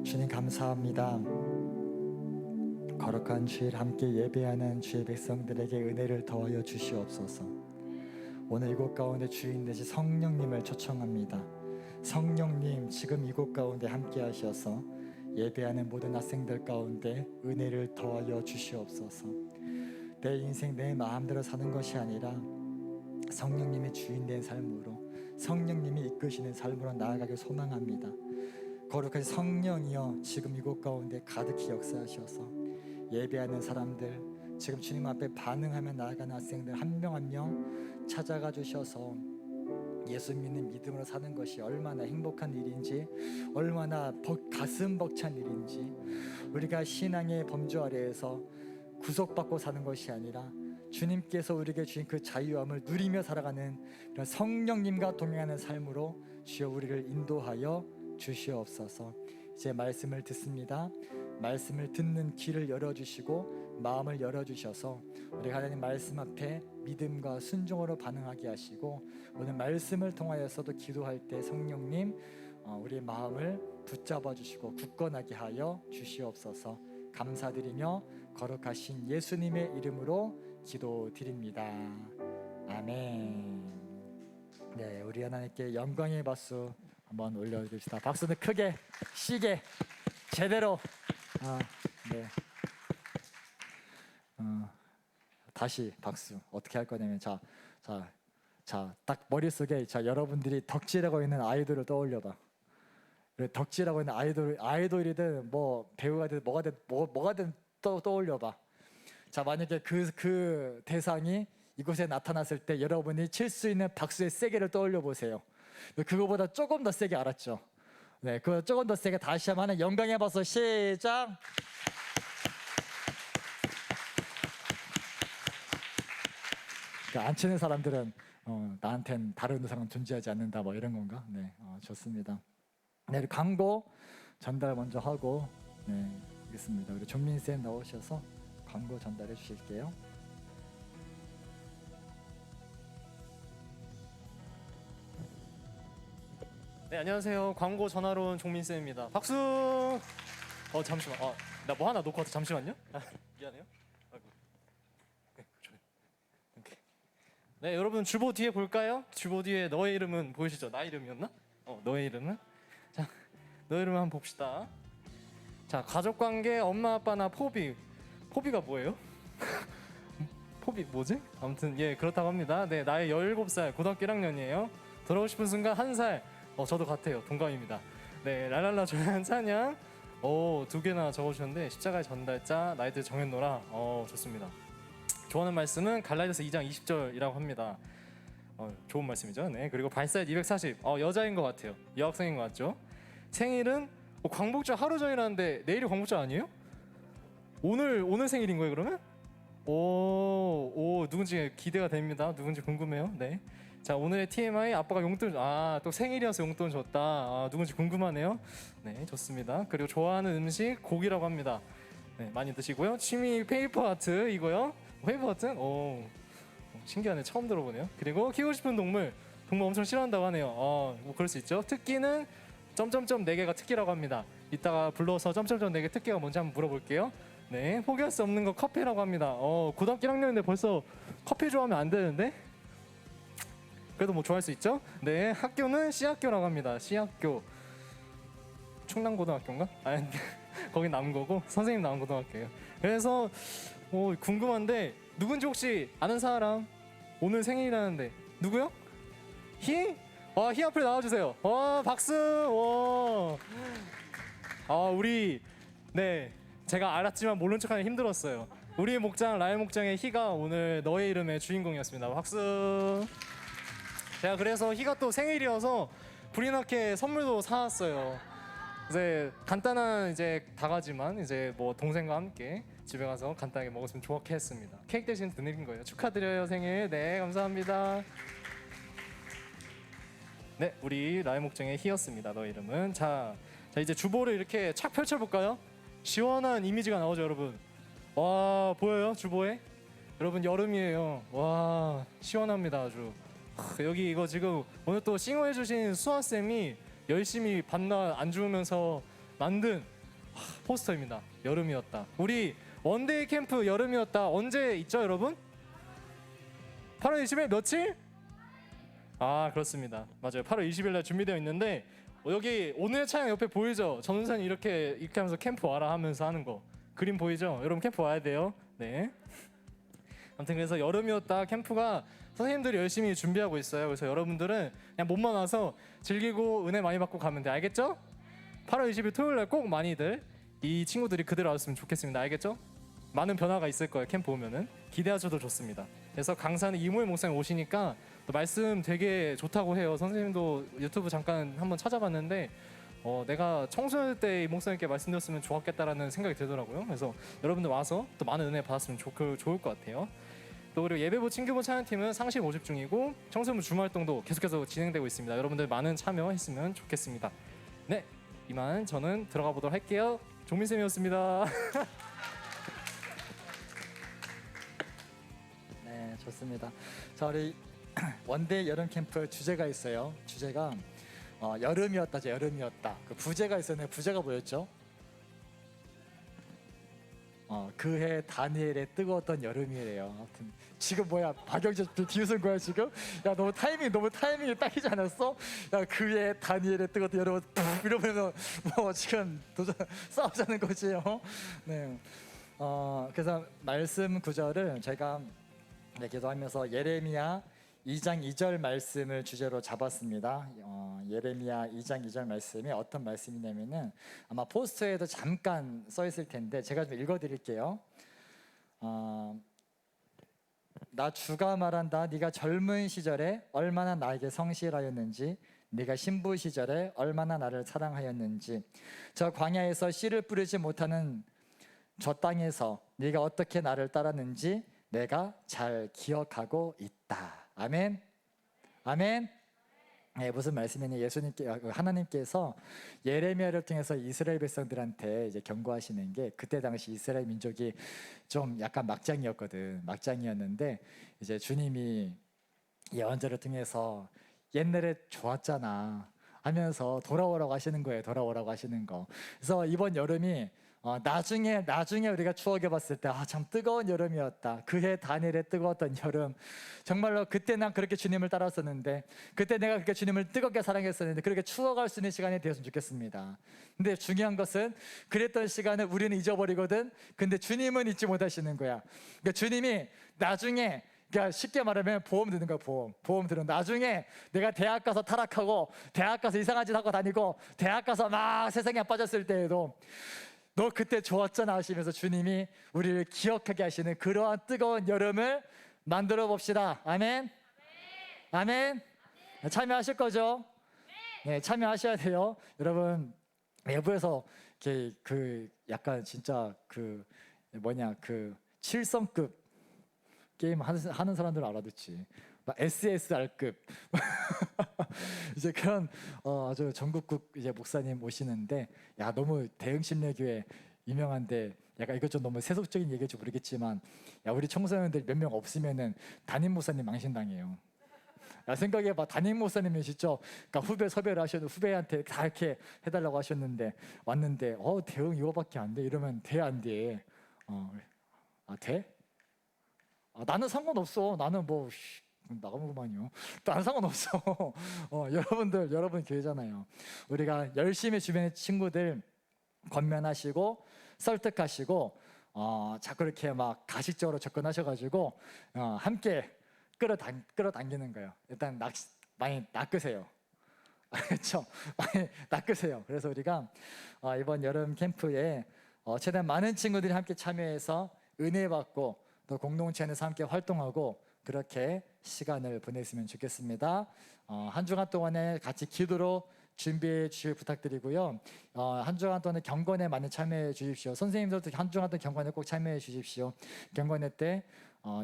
주님 감사합니다. 거룩한 주일 함께 예배하는 주의 백성들에게 은혜를 더하여 주시옵소서. 오늘 이곳 가운데 주인 되신 성령님을 초청합니다. 성령님, 지금 이곳 가운데 함께 하셔서 예배하는 모든 학생들 가운데 은혜를 더하여 주시옵소서. 내 인생 내 마음대로 사는 것이 아니라 성령님의 주인 된 삶으로, 성령님이 이끄시는 삶으로 나아가길 소망합니다. 거룩한 성령이여 지금 이곳 가운데 가득히 역사하셔서 예배하는 사람들, 지금 주님 앞에 반응하며 나아가는 학생들 한 명 한 명 찾아가 주셔서 예수 믿는 믿음으로 사는 것이 얼마나 행복한 일인지, 얼마나 가슴 벅찬 일인지, 우리가 신앙의 범주 아래에서 구속받고 사는 것이 아니라 주님께서 우리에게 주신 그 자유함을 누리며 살아가는 그런 성령님과 동행하는 삶으로 주여 우리를 인도하여 주시옵소서. 이제 말씀을 듣습니다. 말씀을 듣는 귀를 열어주시고 마음을 열어주셔서 우리 하나님 말씀 앞에 믿음과 순종으로 반응하게 하시고, 오늘 말씀을 통하여서도 기도할 때 성령님 우리의 마음을 붙잡아 주시고 굳건하게 하여 주시옵소서. 감사드리며 거룩하신 예수님의 이름으로 기도드립니다. 아멘. 네, 우리 하나님께 영광의 박수 한번 올려드립시다. 박수는 크게, 시게, 제대로. 네. 다시 박수. 어떻게 할 거냐면 딱 머릿속에 여러분들이 덕질하고 있는 아이돌을 떠올려봐. 덕질하고 있는 아이돌이든 뭐 배우가 되든 뭐가든 떠올려봐. 자, 만약에 그 대상이 이곳에 나타났을 때 여러분이 칠 수 있는 박수의 세게를 떠올려 보세요. 그거보다 조금 더 세게, 알았죠? 네, 그 조금 더 세게 다시 한번 영광의 박수 시작. 안 치는 사람들은 나한텐 다른 의상은 존재하지 않는다, 뭐 이런 건가? 네, 좋습니다. 네, 광고 전달 먼저 하고, 네, 알겠습니다. 우리 종민 쌤 나오셔서 광고 전달해 주실게요. 네, 안녕하세요. 광고 전화로 온 종민쌤입니다. 박수! 잠시만. 나 뭐 하나 놓고 왔다. 잠시만요. 미안해요. 아이고. 네, 오케이. 네, 여러분 주보 뒤에 볼까요? 주보 뒤에 너의 이름은 보이시죠? 나 이름이었나? 너의 이름은? 자, 너의 이름을 한번 봅시다. 자, 가족관계, 엄마, 아빠나 포비가 뭐예요? 포비 뭐지? 아무튼 예, 그렇다고 합니다. 네, 나이 17살, 고등학교 1학년이에요. 돌아오고 싶은 순간 1살. 저도 같아요. 동감입니다. 네, 랄랄라 조용한 찬양. 2개나 적어주셨는데 십자가의 전달자, 나이들 정했노라. 좋습니다. 좋아하는 말씀은 갈라디아서 2장 20절이라고 합니다. 좋은 말씀이죠. 네, 그리고 발사얏 240. 여자인 것 같아요. 여학생인 것 같죠? 생일은 광복절 하루 전이라는데 내일이 광복절 아니에요? 오늘 생일인 거예요, 그러면? 오, 누군지 기대가 됩니다. 누군지 궁금해요. 네. 자, 오늘의 TMI, 아빠가 용돈, 또 생일이어서 용돈 줬다. 누군지 궁금하네요. 네, 좋습니다. 그리고 좋아하는 음식 고기라고 합니다. 네, 많이 드시고요. 취미 페이퍼 아트 이거요. 페이퍼 아트? 신기하네. 처음 들어보네요. 그리고 키우고 싶은 동물 엄청 싫어한다고 하네요. 뭐 그럴 수 있죠. 특기는 점점점 4개가 특기라고 합니다. 이따가 불러서 점점점 4개 특기가 뭔지 한번 물어볼게요. 네, 포기할 수 없는 거 커피라고 합니다. 고등학교 1학년인데 벌써 커피 좋아하면 안 되는데? 그래도 뭐 좋아할 수 있죠? 네, 학교는 C학교라고 합니다. C학교. 충남고등학교인가? 아니, 거긴 남고고 선생님 남고등학교예요. 그래서 궁금한데 누군지 혹시 아는 사람? 오늘 생일이라는데 누구요? 희? 희 앞에 나와주세요. 박수. 우리 네, 제가 알았지만 모른 척하기 힘들었어요. 우리 목장 라엘 목장의 희가 오늘 너의 이름의 주인공이었습니다. 박수. 제가 그래서 희가 또 생일이어서 브리나케 선물도 사왔어요. 이제 간단한 다가지만 뭐 동생과 함께 집에 가서 간단하게 먹었으면 좋겠습니다. 케이크 대신 드리는 거예요. 축하드려요, 생일. 네, 감사합니다. 네, 우리 라엘 목장의 희였습니다. 너의 이름은. 자, 이제 주보를 이렇게 착 펼쳐볼까요? 시원한 이미지가 나오죠, 여러분. 와, 보여요? 주보에? 여러분, 여름이에요. 와, 시원합니다, 아주. 여기 이거 지금 오늘 또 싱어해주신 수아쌤이 열심히 밤낮 안 주무면서 만든 포스터입니다. 여름이었다. 우리 원데이 캠프 여름이었다. 언제 있죠, 여러분? 8월 20일 며칠? 그렇습니다. 맞아요. 8월 20일 날 준비되어 있는데 여기 오늘의 차량 옆에 보이죠? 전우산이 이렇게 하면서 캠프 와라 하면서 하는 거. 그림 보이죠? 여러분 캠프 와야 돼요. 네. 아무튼 그래서 여름이었다 캠프가 선생님들이 열심히 준비하고 있어요. 그래서 여러분들은 그냥 몸만 와서 즐기고 은혜 많이 받고 가면 돼. 알겠죠? 8월 20일 토요일 날 꼭 많이들 이 친구들이 그대로 왔으면 좋겠습니다. 알겠죠? 많은 변화가 있을 거예요. 캠프 오면은 기대하셔도 좋습니다. 그래서 강산에 이모의 목사님 오시니까 또 말씀 되게 좋다고 해요. 선생님도 유튜브 잠깐 한번 찾아봤는데 내가 청소년 때 이 목사님께 말씀드렸으면 좋았겠다라는 생각이 들더라고요. 그래서 여러분들 와서 또 많은 은혜 받았으면 좋을 것 같아요. 또 그리고 예배부 친교부 찬양팀은 상시 모집 중이고 청소년 주말활동도 계속해서 진행되고 있습니다. 여러분들 많은 참여했으면 좋겠습니다. 네, 이만 저는 들어가 보도록 할게요. 종민쌤이었습니다. 네, 좋습니다. 자, 우리 원데이 여름 캠프 주제가 있어요. 주제가 여름이었다죠. 여름이었다. 그 부제가 있었네. 부제가 뭐였죠? 그해 다니엘의 뜨거웠던 여름이래요. 아무튼 지금 뭐야 박영재 비웃은 거야 지금? 야 너무 타이밍이 딱이지 않았어? 야 그해 다니엘의 뜨거웠던 여름 이러면서 뭐 지금 도전 싸우자는 거지요. 네. 그래서 말씀 구절을 제가 기도하면서 예레미야 2장 2절 말씀을 주제로 잡았습니다. 예레미야 2장 2절 말씀이 어떤 말씀이냐면은 아마 포스터에도 잠깐 써 있을 텐데 제가 좀 읽어드릴게요. 나 주가 말한다. 네가 젊은 시절에 얼마나 나에게 성실하였는지, 네가 신부 시절에 얼마나 나를 사랑하였는지, 저 광야에서 씨를 뿌리지 못하는 저 땅에서 네가 어떻게 나를 따랐는지 내가 잘 기억하고 있다. 아멘. 아멘. 네, 무슨 말씀이냐? 하나님께서 예레미야를 통해서 이스라엘 백성들한테 이제 경고하시는 게 그때 당시 이스라엘 민족이 좀 약간 막장이었는데 이제 주님이 예언자를 통해서 옛날에 좋았잖아 하면서 돌아오라고 하시는 거예요. 돌아오라고 하시는 거. 그래서 이번 여름이 나중에 우리가 추억해 봤을 때 참 뜨거운 여름이었다. 그해 다니엘의 뜨거웠던 여름. 정말로 그때 난 그렇게 주님을 따랐었는데, 그때 내가 그렇게 주님을 뜨겁게 사랑했었는데, 그렇게 추억할 수 있는 시간이 되었으면 좋겠습니다. 근데 중요한 것은 그랬던 시간을 우리는 잊어버리거든. 근데 주님은 잊지 못하시는 거야. 그러니까 주님이 나중에, 그러니까 쉽게 말하면 보험 드는 거야. 보험 드는. 나중에 내가 대학 가서 타락하고 대학 가서 이상한 짓 하고 다니고 대학 가서 막 세상에 빠졌을 때에도 너 그때 좋았잖아 하시면서 주님이 우리를 기억하게 하시는 그러한 뜨거운 여름을 만들어 봅시다. 아멘. 아멘. 참여하실 거죠? 네, 참여하셔야 돼요. 여러분 외부에서 그 약간 진짜 그 7성급 게임 하는 사람들은 알아듣지. SSR급 이제 그런 아주 전국국 이제 목사님 오시는데, 야 너무 대흥심례교회 유명한데 약간 이것 좀 너무 세속적인 얘기일지 모르겠지만, 야 우리 청소년들 몇 명 없으면은 담임 목사님 망신당해요. 야 생각해봐. 담임 목사님이 진짜 그러니까 후배 섭외를 하셨는데 후배한테 다 이렇게 해달라고 하셨는데 왔는데 대응 이거밖에 안 돼 이러면 돼 안 돼? 돼? 나는 상관없어. 나는 뭐 나가면만요. 나는 상관없어. 여러분 교회잖아요. 우리가 열심히 주변의 친구들 권면하시고 설득하시고 자꾸 이렇게 막 가식적으로 접근하셔가지고 함께 끌어당기는 거예요. 일단 많이 낚으세요. 알겠죠? 많이 낚으세요. 그래서 우리가 이번 여름 캠프에 최대한 많은 친구들이 함께 참여해서 은혜 받고 또 공동체 안에서 함께 활동하고 그렇게 시간을 보냈으면 좋겠습니다. 한 주간 동안에 같이 기도로 준비해 주실 부탁드리고요. 한 주간 동안에 경건에 많이 참여해 주십시오. 선생님들도 한 주간 동안 경건에 꼭 참여해 주십시오. 경건회 때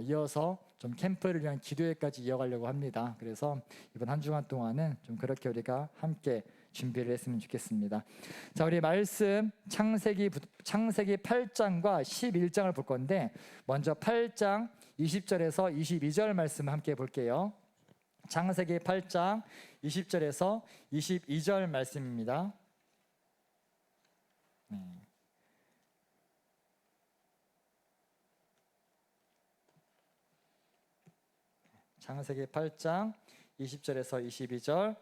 이어서 좀 캠프를 위한 기도회까지 이어가려고 합니다. 그래서 이번 한 주간 동안은 좀 그렇게 우리가 함께 준비를 했으면 좋겠습니다. 자, 우리 말씀 창세기 8장과 11장을 볼 건데 먼저 8장 20절에서 22절 말씀 함께 볼게요. 창세기 8장 20절에서 22절 말씀입니다. 창세기 8장 20절에서 22절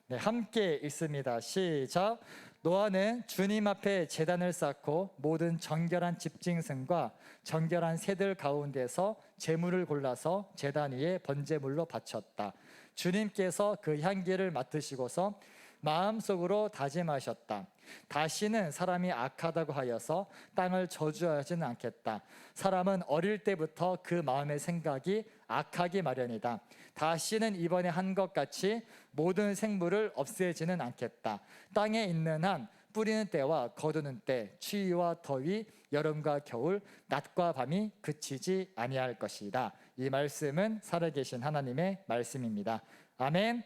네, 함께 읽습니다. 시작. 노아는 주님 앞에 제단을 쌓고 모든 정결한 집짐승과 정결한 새들 가운데서 제물을 골라서 제단 위에 번제물로 바쳤다. 주님께서 그 향기를 맡으시고서 마음속으로 다짐하셨다. 다시는 사람이 악하다고 하여서 땅을 저주하지는 않겠다. 사람은 어릴 때부터 그 마음의 생각이 악하기 마련이다. 다시는 이번에 한 것 같이 모든 생물을 없애지는 않겠다. 땅에 있는 한 뿌리는 때와 거두는 때, 추위와 더위, 여름과 겨울, 낮과 밤이 그치지 아니할 것이다. 이 말씀은 살아계신 하나님의 말씀입니다. 아멘.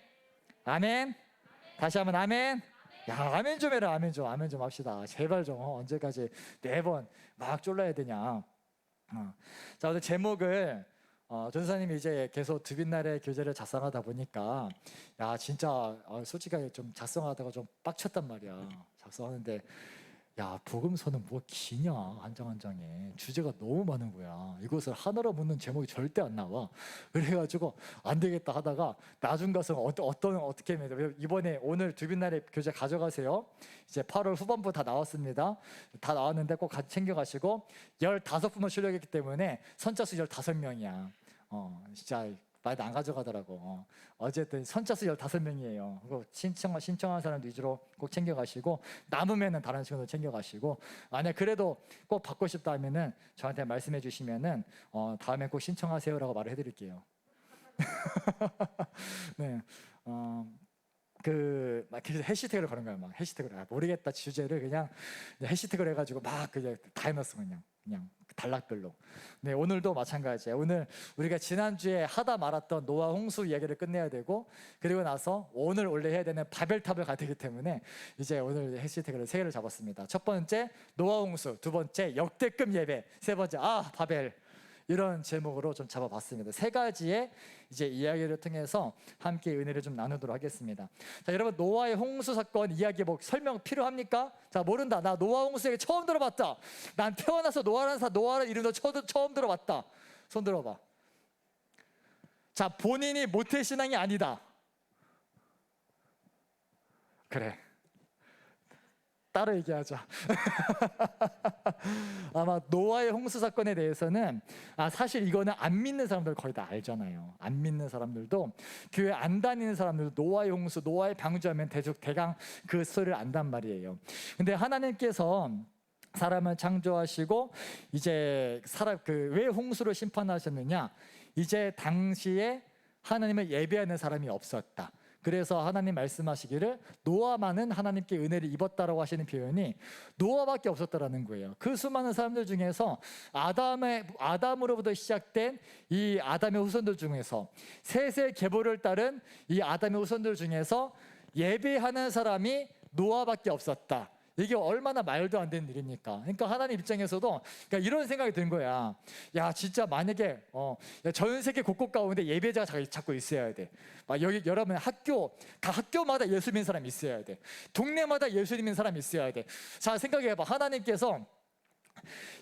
아멘. 다시 한번 아멘. 야, 아멘 좀 해라. 아멘 좀 합시다. 제발 좀. 언제까지 4번 막 졸라야 되냐. 자, 오늘 제목을 전사님이 이제 계속 두빈날의 교재를 작성하다 보니까 야, 진짜 솔직하게 좀 작성하다가 좀 빡쳤단 말이야. 작성하는데 야, 복음서는 뭐 기냐, 한 장 한 장에 주제가 너무 많은 거야. 이것을 하나로 묻는 제목이 절대 안 나와. 그래가지고 안 되겠다 하다가 나중 가서 어떻게 하면 이번에 오늘 두빈날의 교재 가져가세요. 이제 8월 후반부 다 나왔습니다. 다 나왔는데 꼭 같이 챙겨가시고 15분만 출력했기 때문에 선자수 15명이야. 진짜 많이 안 가져가더라고. 어쨌든 선자수 15명이에요. 그거 신청한 사람 위주로 꼭 챙겨가시고 남으면은 다른 친구도 챙겨가시고 만약 그래도 꼭 받고 싶다 하면은 저한테 말씀해 주시면은 다음에 꼭 신청하세요라고 말을 해드릴게요. 네. 막 해시태그를 거는 거야. 막 해시태그를 모르겠다 주제를 그냥 해시태그를 해가지고 막 그냥 다 해놨어. 그냥 단락별로. 네, 오늘도 마찬가지예요. 오늘 우리가 지난주에 하다 말았던 노아 홍수 이야기를 끝내야 되고 그리고 나서 오늘 원래 해야 되는 바벨탑을 가야 되기 때문에 이제 오늘 해시태그를 3개를 잡았습니다. 첫 번째 노아 홍수, 두 번째 역대급 예배, 세 번째 바벨. 이런 제목으로 좀 잡아봤습니다. 3가지의 이제 이야기를 통해서 함께 은혜를 좀 나누도록 하겠습니다. 자, 여러분 노아의 홍수 사건 이야기 뭐 설명 필요합니까? 자, 모른다. 나 노아 홍수 얘기 처음 들어봤다. 난 태어나서 노아라는 이름도 처음 들어봤다. 손 들어봐. 자, 본인이 모태신앙이 아니다. 그래. 따로 얘기하자. 아마 노아의 홍수 사건에 대해서는 사실 이거는 안 믿는 사람들 거의 다 알잖아요. 안 믿는 사람들도 교회 안 다니는 사람들도 노아의 홍수, 노아의 방주하면 대강 그 스토리를 안단 말이에요. 근데 하나님께서 사람을 창조하시고 이제 왜 홍수를 심판하셨느냐? 이제 당시에 하나님을 예배하는 사람이 없었다. 그래서 하나님 말씀하시기를 노아만은 하나님께 은혜를 입었다라고 하시는 표현이 노아밖에 없었다라는 거예요. 그 수많은 사람들 중에서 아담으로부터 시작된 이 아담의 후손들 중에서 셋의 계보를 따른 이 아담의 후손들 중에서 예배하는 사람이 노아밖에 없었다. 이게 얼마나 말도 안 되는 일입니까? 그러니까 하나님 입장에서도 그러니까 이런 생각이 든 거야. 야, 진짜 만약에 전 세계 곳곳 가운데 예배자가 자꾸 있어야 돼. 여기 여러분 학교마다 예수 믿는 사람이 있어야 돼. 동네마다 예수 믿는 사람이 있어야 돼. 자, 생각해봐. 하나님께서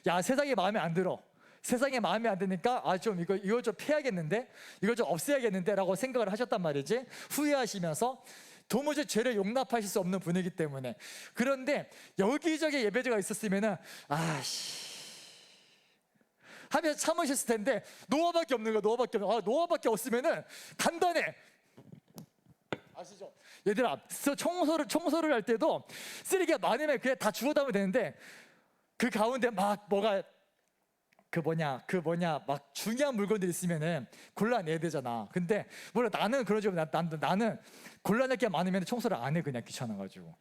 야, 세상이 마음에 안 들어. 세상에 마음에 안 드니까 이거 좀 피해야겠는데, 이거 좀 없애야겠는데라고 생각을 하셨단 말이지. 후회하시면서. 도무지 죄를 용납하실 수 없는 분이기 때문에. 그런데 여기저기 예배자가 있었으면은 하면 참으셨을 텐데 노아밖에 없는 거야. 노아밖에 없으면은 간단해. 아시죠? 얘들아, 청소를 할 때도 쓰레기가 많으면 그냥 다 주워담으면 되는데 그 가운데 막 뭐가 막 중요한 물건들이 있으면은 골라내야 되잖아. 근데 물론 나는 그러지. 나는 골라낼 게 많으면 청소를 안 해. 그냥 귀찮아가지고.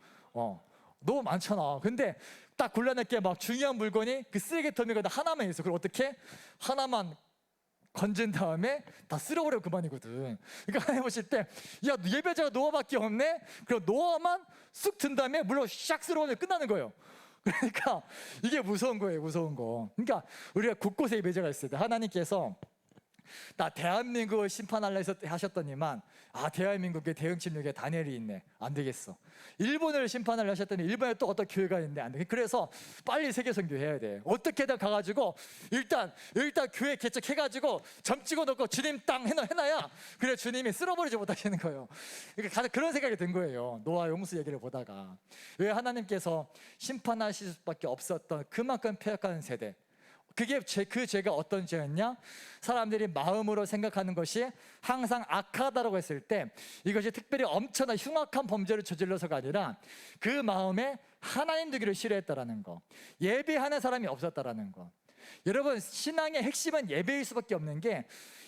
너무 많잖아. 근데 딱 골라낼 게 막 중요한 물건이 그 쓰레기통에 하나만 있어. 그럼 어떻게? 하나만 건진 다음에 다 쓸어버리고 그만이거든. 그러니까 해보실 때, 야, 예배자가 노아밖에 없네? 그럼 노아만 쑥 든 다음에 물론 샥 쓸어버리면 끝나는 거예요. 그러니까 이게 무서운 거예요. 무서운 거. 그러니까 우리가 곳곳에 예배자가 있어야 돼. 하나님께서 나 대한민국을 심판하려 하셨더니만 대한민국에 대응 침략에 다니엘이 있네. 안 되겠어. 일본을 심판하려 하셨더니 일본에 또 어떤 교회가 있는데 안 돼. 그래서 빨리 세계 선교해야 돼. 어떻게든 가가지고 일단 교회 개척해가지고 점 찍어놓고 주님 땅 해놔야 그래 주님이 쓸어버리지 못하시는 거예요. 그러니까 그런 생각이 든 거예요. 노아 용수 얘기를 보다가 왜 하나님께서 심판하실 수밖에 없었던 그만큼 폐역한 세대. 그게 그 죄가 어떤 죄였냐? 사람들이 마음으로 생각하는 것이 항상 악하다고 했을 때 이것이 특별히 엄청난 흉악한 범죄를 저질러서가 아니라 그 마음에 하나님 되기를 싫어했다라는 거, 예배하는 사람이 없었다라는 거. 여러분, 신앙의 핵심은 예배일 수밖에 없는 게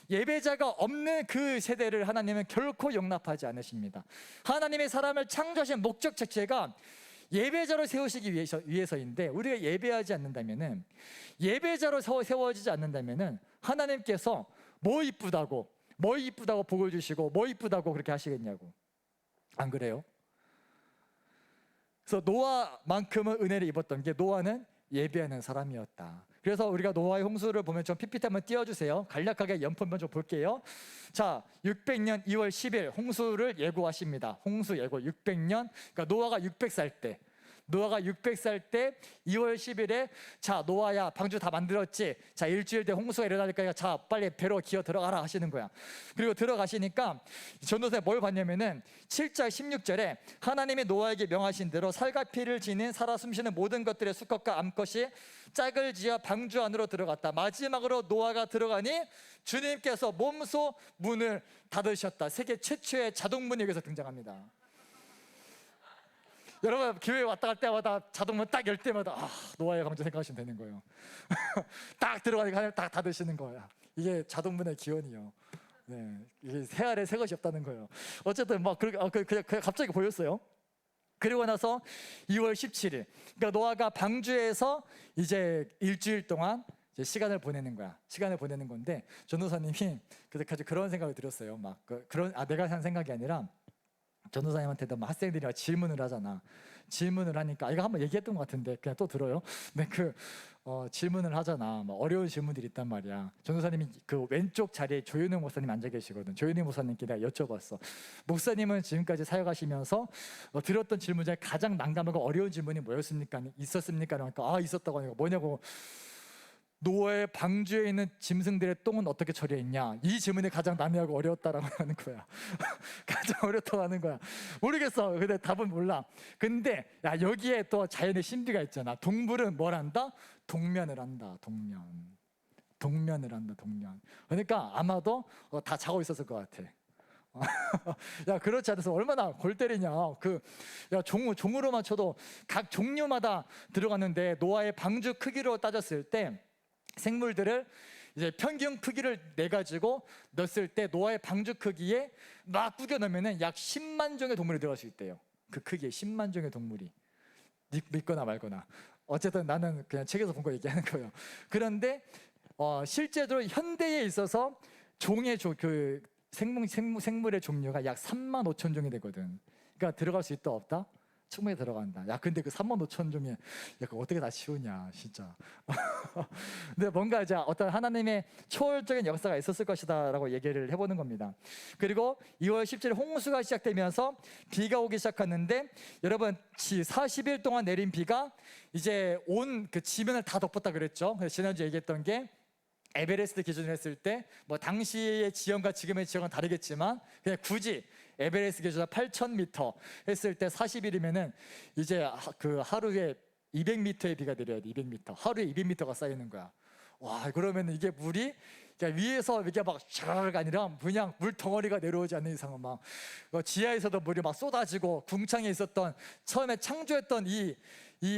예배자가 없는 그 세대를 하나님은 결코 용납하지 않으십니다. 하나님의 사람을 창조하신 목적 자체가 예배자로 세우시기 위해서인데 우리가 예배하지 않는다면은, 예배자로 세워지지 않는다면은 하나님께서 뭐 이쁘다고 복을 주시고 뭐 이쁘다고 그렇게 하시겠냐고. 안 그래요? 그래서 노아만큼은 은혜를 입었던 게 노아는 예배하는 사람이었다. 그래서 우리가 노아의 홍수를 보면 좀 PPT 한번 띄워주세요. 간략하게 연품만 좀 볼게요. 자, 600년 2월 10일 홍수를 예고하십니다. 홍수 예고 600년, 그러니까 노아가 600살 때 2월 10일에 자, 노아야 방주 다 만들었지? 자, 일주일 뒤에 홍수가 일어나니까 자, 빨리 배로 기어 들어가라 하시는 거야. 그리고 들어가시니까 전도서에 뭘 봤냐면은 7장 16절에 하나님이 노아에게 명하신 대로 살과 피를 지닌 살아 숨쉬는 모든 것들의 수컷과 암컷이 짝을 지어 방주 안으로 들어갔다. 마지막으로 노아가 들어가니 주님께서 몸소 문을 닫으셨다. 세계 최초의 자동문이 여기서 등장합니다. 여러분, 교회 왔다 갈 때마다 자동문 딱 열 때마다 노아의 방주 생각하시면 되는 거예요. 딱 들어가니까 딱 닫으시는 거야. 이게 자동문의 기원이요. 네, 이게 새 아래 새 것이 없다는 거예요. 어쨌든 막 그냥 갑자기 보였어요. 그리고 나서 2월 17일, 그러니까 노아가 방주에서 이제 일주일 동안 이제 시간을 보내는 거야. 시간을 보내는 건데 전도사님이 그런 생각을 들었어요. 막 내가 한 생각이 아니라 전도사님한테도 막 학생들이 질문을 하잖아. 질문을 하니까 이거 한번 얘기했던 것 같은데 그냥 또 들어요. 근데 질문을 하잖아. 막 어려운 질문들이 있단 말이야. 전도사님이 그 왼쪽 자리에 조윤웅 목사님 앉아 계시거든. 조윤웅 목사님께 내가 여쭤봤어. 목사님은 지금까지 사역하시면서 들었던 질문 중에 가장 난감하고 어려운 질문이 뭐였습니까? 있었습니까? 그러니까 있었다고 하니까 뭐냐고. 노아의 방주에 있는 짐승들의 똥은 어떻게 처리했냐? 이 질문이 가장 난해하고 어려웠다라고 하는 거야. 가장 어렵다고 하는 거야. 모르겠어. 근데 답은 몰라. 근데 여기에 또 자연의 신비가 있잖아. 동물은 뭘 한다? 동면을 한다. 동면을 한다. 동면. 그러니까 아마도 다 자고 있었을 것 같아. 야, 그렇지 않아서 얼마나 골 때리냐. 종으로만 쳐도 각 종류마다 들어갔는데 노아의 방주 크기로 따졌을 때 생물들을 이제 평균 크기를 내 가지고 넣었을 때 노아의 방주 크기에 막 꾸겨 넣으면은 약 10만 종의 동물이 들어갈 수 있대요. 그 크기에 10만 종의 동물이. 믿거나 말거나. 어쨌든 나는 그냥 책에서 본 거 얘기하는 거예요. 그런데 실제로 현대에 있어서 그 생물의 종류가 약 3만 5천 종이 되거든. 그러니까 들어갈 수 있다 없다? 충분히 들어간다. 야, 근데 그 3만 5천 종이 그거 어떻게 다 치우냐, 진짜. 근데 뭔가 이제 어떤 하나님의 초월적인 역사가 있었을 것이다라고 얘기를 해보는 겁니다. 그리고 2월 17일 홍수가 시작되면서 비가 오기 시작하는데 여러분 40일 동안 내린 비가 이제 온 그 지면을 다 덮었다 그랬죠. 그래서 지난주에 얘기했던 게 에베레스트 기준으로 했을 때 뭐 당시의 지형과 지금의 지형은 다르겠지만 그냥 굳이 에베레스트 기준으로 8,000m 했을 때 40일이면은 이제 그 하루에 200m의 비가 내려야 돼. 200m. 하루에 200m가 쌓이는 거야. 와, 그러면 이게 물이 그러니까 위에서 이렇게 막 샤라가 아니라 그냥 물 덩어리가 내려오지 않는 이상은 막 지하에서도 물이 막 쏟아지고 궁창에 있었던 처음에 창조했던 이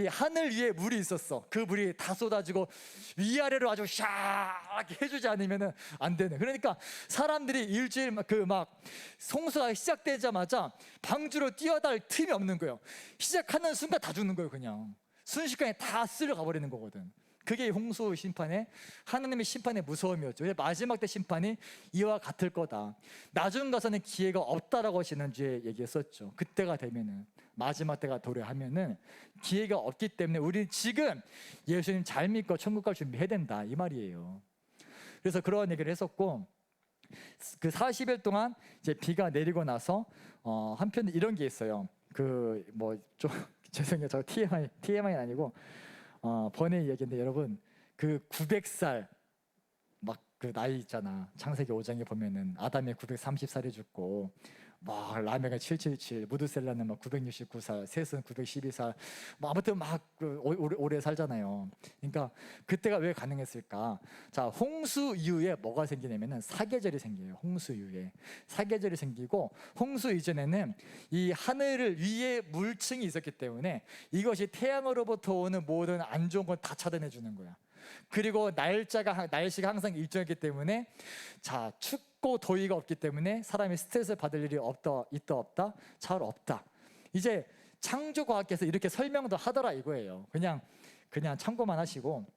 하늘 위에 물이 있었어. 그 물이 다 쏟아지고 위아래로 아주 샤게 해주지 않으면 안 되네. 그러니까 사람들이 일주일 막 홍수가 시작되자마자 방주로 뛰어갈 틈이 없는 거예요. 시작하는 순간 다 죽는 거예요. 그냥 순식간에 다 쓸려가 버리는 거거든. 그게 홍수 심판의 하나님의 심판의 무서움이었죠. 마지막 때 심판이 이와 같을 거다. 나중 가서는 기회가 없다라고 지난주에 얘기했었죠. 그때가 되면은 마지막 때가 도래하면은 기회가 없기 때문에 우리는 지금 예수님 잘 믿고 천국 갈 준비해야 된다 이 말이에요. 그래서 그런 얘기를 했었고, 그 40일 동안 이제 비가 내리고 나서 한편 이런 게 있어요. 그 뭐 좀 죄송해요, 저 TMI는 아니고 번외 이야기인데, 여러분 그 900살 막 그 나이 있잖아. 창세기 5장에 보면은 아담이 930살이 죽고, 막 라메가 777, 무드셀라는 막 969살, 셋은 912살, 뭐 아무튼 막그 오래 살잖아요. 그러니까 그때가 왜 가능했을까? 자, 홍수 이후에 뭐가 생기냐면은 사계절이 생겨요. 홍수 이후에 사계절이 생기고, 홍수 이전에는 이 하늘 위에 물층이 있었기 때문에 이것이 태양으로부터 오는 모든 안 좋은 건 다 차단해 주는 거야. 그리고 날씨가 항상 일정했기 때문에, 자, 춥고 더위가 없기 때문에 사람이 스트레스 받을 일이 있다 잘 없다. 이제 창조과학계에서 이렇게 설명도 하더라 이거예요. 그냥 참고만 하시고.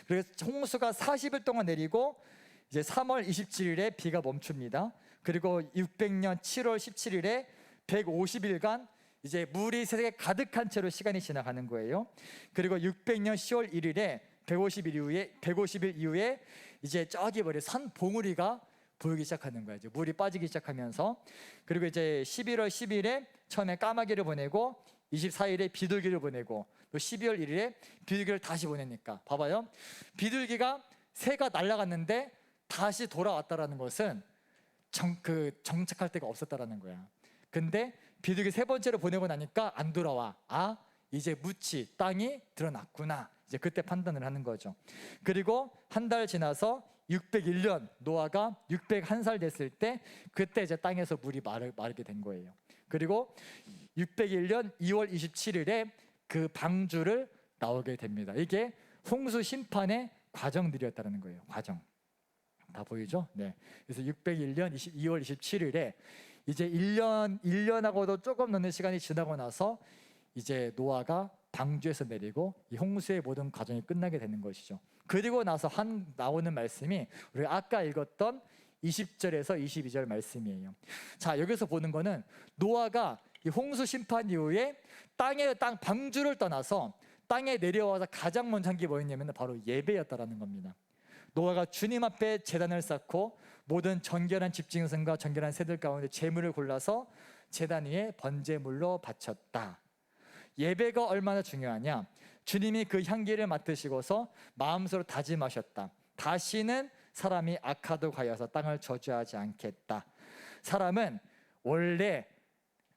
그래서 홍수가 40일 동안 내리고 이제 3월 27일에 비가 멈춥니다. 그리고 600년 7월 17일에 150일간 이제 물이 세상에 가득한 채로 시간이 지나가는 거예요. 그리고 600년 10월 1일에 150일 이후에 이제 저기 머리 산 봉우리가 보이기 시작하는 거예요. 이제 물이 빠지기 시작하면서. 그리고 이제 11월 10일에 처음에 까마귀를 보내고, 24일에 비둘기를 보내고, 또 12월 1일에 비둘기를 다시 보내니까 봐봐요. 비둘기가 새가 날아갔는데 다시 돌아왔다라는 것은 정착할 데가 없었다라는 거야. 근데 비둘기 세 번째로 보내고 나니까 안 돌아와. 아, 이제 묻지, 땅이 드러났구나. 이제 그때 판단을 하는 거죠. 그리고 한 달 지나서 601년, 노아가 601살 됐을 때 그때 이제 땅에서 물이 마르게 된 거예요. 그리고 601년 2월 27일에 그 방주를 나오게 됩니다. 이게 홍수 심판의 과정들이었다는 거예요. 과정. 다 보이죠? 네. 그래서 601년 2월 27일에 이제 1년하고도 조금 넘는 시간이 지나고 나서 이제 노아가 방주에서 내리고 이 홍수의 모든 과정이 끝나게 되는 것이죠. 그리고 나서 나오는 말씀이 우리 아까 읽었던 20절에서 22절 말씀이에요. 자, 여기서 보는 거는 노아가 이 홍수 심판 이후에 땅 방주를 떠나서 땅에 내려와서 가장 먼저 한 게 뭐였냐면 바로 예배였다라는 겁니다. 노아가 주님 앞에 제단을 쌓고 모든 정결한 집짐승과 정결한 새들 가운데 제물을 골라서 제단 위에 번제물로 바쳤다. 예배가 얼마나 중요하냐? 주님이 그 향기를 맡으시고서 마음속으로 다짐하셨다. 다시는 사람이 악하도 가여서 땅을 저주하지 않겠다. 사람은 원래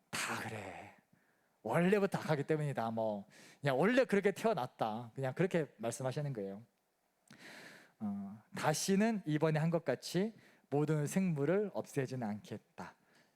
다 그래. 원래부터 악하기 때문이다. 뭐 그냥 원래 그렇게 태어났다. 그냥 그렇게 말씀하시는 거예요. 다시는 이번에 한 것 같이 모든 생물을 없애지는 않겠다.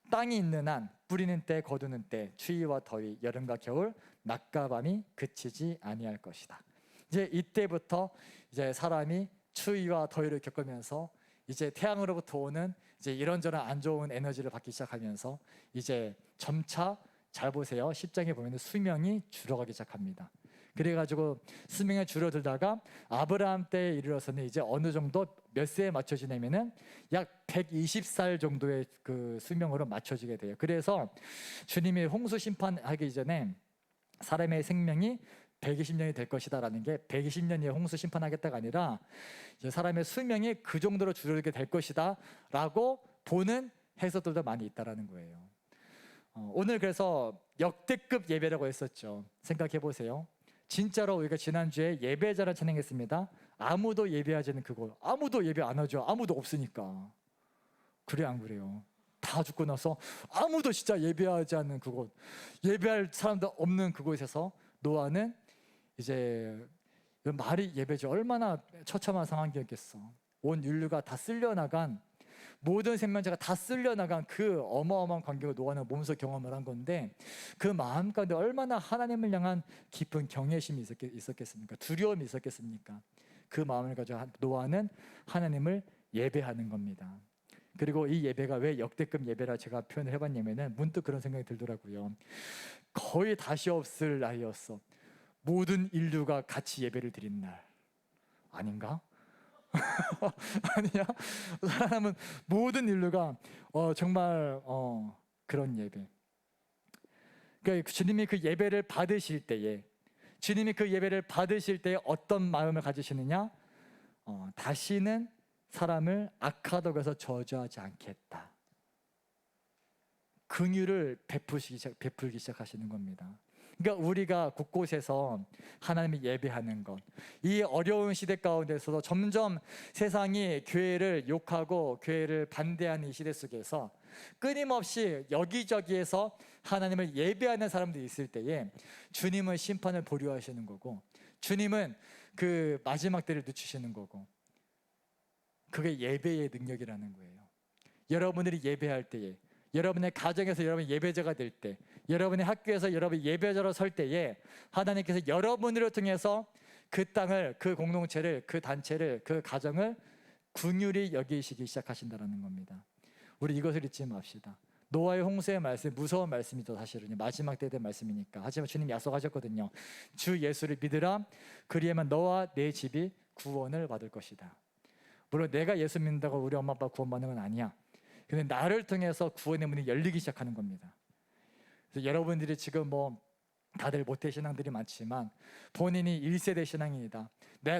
땅이 있는 한 뿌리는 때 거두는 때 추위와 더위 여름과 겨울 낮과 밤이 그치지 아니할 것이다. 이제 이때부터 이제 사람이 추위와 더위를 겪으면서 이제 태양으로부터 오는 이제 이런저런 안 좋은 에너지를 받기 시작하면서 이제 점차 잘 보세요. 10장에 보면 수명이 줄어가기 시작합니다. 그래가지고 수명이 줄어들다가 아브라함 때에 이르러서는 이제 어느 정도 몇 세에 맞춰지냐면은 약 120살 정도의 그 수명으로 맞춰지게 돼요. 그래서 주님이 홍수 심판하기 전에 사람의 생명이 120년이 될 것이다라는 게 120년 이에 홍수 심판하겠다가 아니라 이제 사람의 수명이 그 정도로 줄어들게 될 것이다라고 보는 해석들도 많이 있다라는 거예요. 오늘 그래서 역대급 예배라고 했었죠. 생각해 보세요. 진짜로 우리가 지난주에 예배자를 찬양했습니다. 아무도 예배하지는 그거 아무도 예배 안 하죠. 아무도 없으니까. 그래 안 그래요? 다 죽고 나서 아무도 진짜 예배하지 않는 그곳, 예배할 사람도 없는 그곳에서 노아는 이제 말이 예배지 얼마나 처참한 상황이었겠어. 온 인류가 다 쓸려나간 모든 생명체가 다 쓸려나간 그 어마어마한 광경을 노아는 몸소 경험을 한 건데 그 마음 가운데 얼마나 하나님을 향한 깊은 경외심이 있었겠습니까? 두려움이 있었겠습니까? 그 마음을 가지고 노아는 하나님을 예배하는 겁니다. 그리고 이 예배가 왜 역대급 예배라 제가 표현을 해봤냐면은 문득 그런 생각이 들더라고요. 거의 다시 없을 날이었어. 모든 인류가 같이 예배를 드리는 날 아닌가? 아니야? 사람은 모든 인류가 정말 그런 예배. 그러니까 주님이 그 예배를 받으실 때에 어떤 마음을 가지시느냐? 다시는 사람을 악하다고 해서 저주하지 않겠다. 긍휼을 베풀기 시작하시는 겁니다. 그러니까 우리가 곳곳에서 하나님을 예배하는 것, 이 어려운 시대 가운데서도 점점 세상이 교회를 욕하고 교회를 반대하는 이 시대 속에서 끊임없이 여기저기에서 하나님을 예배하는 사람들이 있을 때에 주님은 심판을 보류하시는 거고, 주님은 그 마지막 때를 늦추시는 거고, 그게 예배의 능력이라는 거예요. 여러분들이 예배할 때에, 여러분의 가정에서 여러분 예배자가 될 때, 여러분의 학교에서 여러분 예배자로 설 때에 하나님께서 여러분을 통해서 그 땅을, 그 공동체를, 그 단체를, 그 가정을 긍휼히 여기시기 시작하신다는 겁니다. 우리 이것을 잊지 맙시다. 노아의 홍수의 말씀, 무서운 말씀이죠. 사실은 마지막 때의 말씀이니까. 하지만 주님이 약속하셨거든요. 주 예수를 믿으라. 그리하면 너와 내 집이 구원을 받을 것이다. 물론 내가 예수 믿는다고 우리 엄마 아빠 구원받는 건 아니야. 근데 나를 통해서 구원의 문이 열리기 시작하는 겁니다. 그래서 여러분들이 지금 뭐 다들 모태 신앙들이 많지만 본인이 1세대 신앙인이다.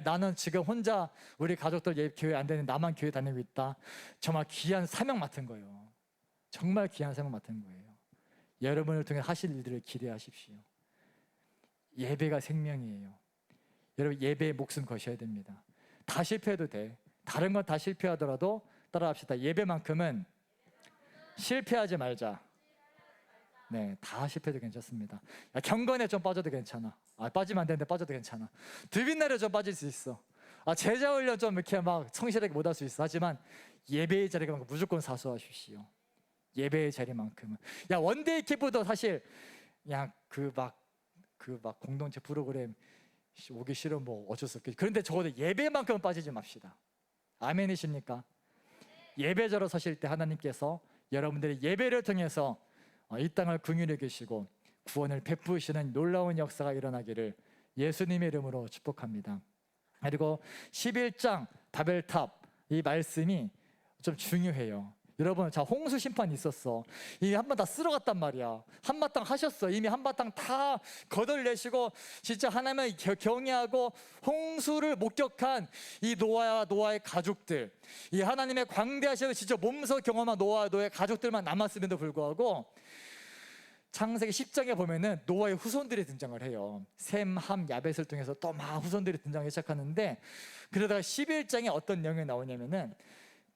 나는 지금 혼자 우리 가족들 교회 안 되는 나만 교회 다니고 있다. 정말 귀한 사명 맡은 거예요. 정말 귀한 사명 맡은 거예요. 여러분을 통해 하실 일들을 기대하십시오. 예배가 생명이에요. 여러분 예배에 목숨 거셔야 됩니다. 다 실패해도 돼. 다른 건 다 실패하더라도 따라합시다. 예배만큼은 실패하지 말자. 네, 다 실패해도 괜찮습니다. 야, 경건에 좀 빠져도 괜찮아. 빠지면 안 되는데 빠져도 괜찮아. 들빛날에 좀 빠질 수 있어. 제자 훈련 좀 이렇게 막 성실하게 못할 수 있어. 하지만 예배의 자리가 무조건 사수하십시오. 예배의 자리만큼은. 원데이 캠프도 사실 그냥 그 막 공동체 프로그램 오기 싫으면 뭐 어쩔 수 없겠지. 그런데 적어도 예배만큼은 빠지지 맙시다. 아멘이십니까? 예배자로 서실 때 하나님께서 여러분들의 예배를 통해서 이 땅을 긍휼히 여기시고 구원을 베푸시는 놀라운 역사가 일어나기를 예수님의 이름으로 축복합니다. 그리고 11장 바벨탑, 이 말씀이 좀 중요해요. 여러분, 자, 홍수 심판이 있었어. 이미 한번 다 쓸어갔단 말이야. 한바탕 하셨어. 이미 한바탕 다 거덜내시고 진짜 하나님을 경외하고 홍수를 목격한 이 노아의 가족들, 이 하나님의 광대하심을 진짜 몸소 경험한 노아의 가족들만 남았음에도 불구하고 창세기 10장에 보면은 노아의 후손들이 등장을 해요. 셈, 함, 야벳을 통해서 또 막 후손들이 등장하기 시작하는데, 그러다가 11장에 어떤 내용이 나오냐면은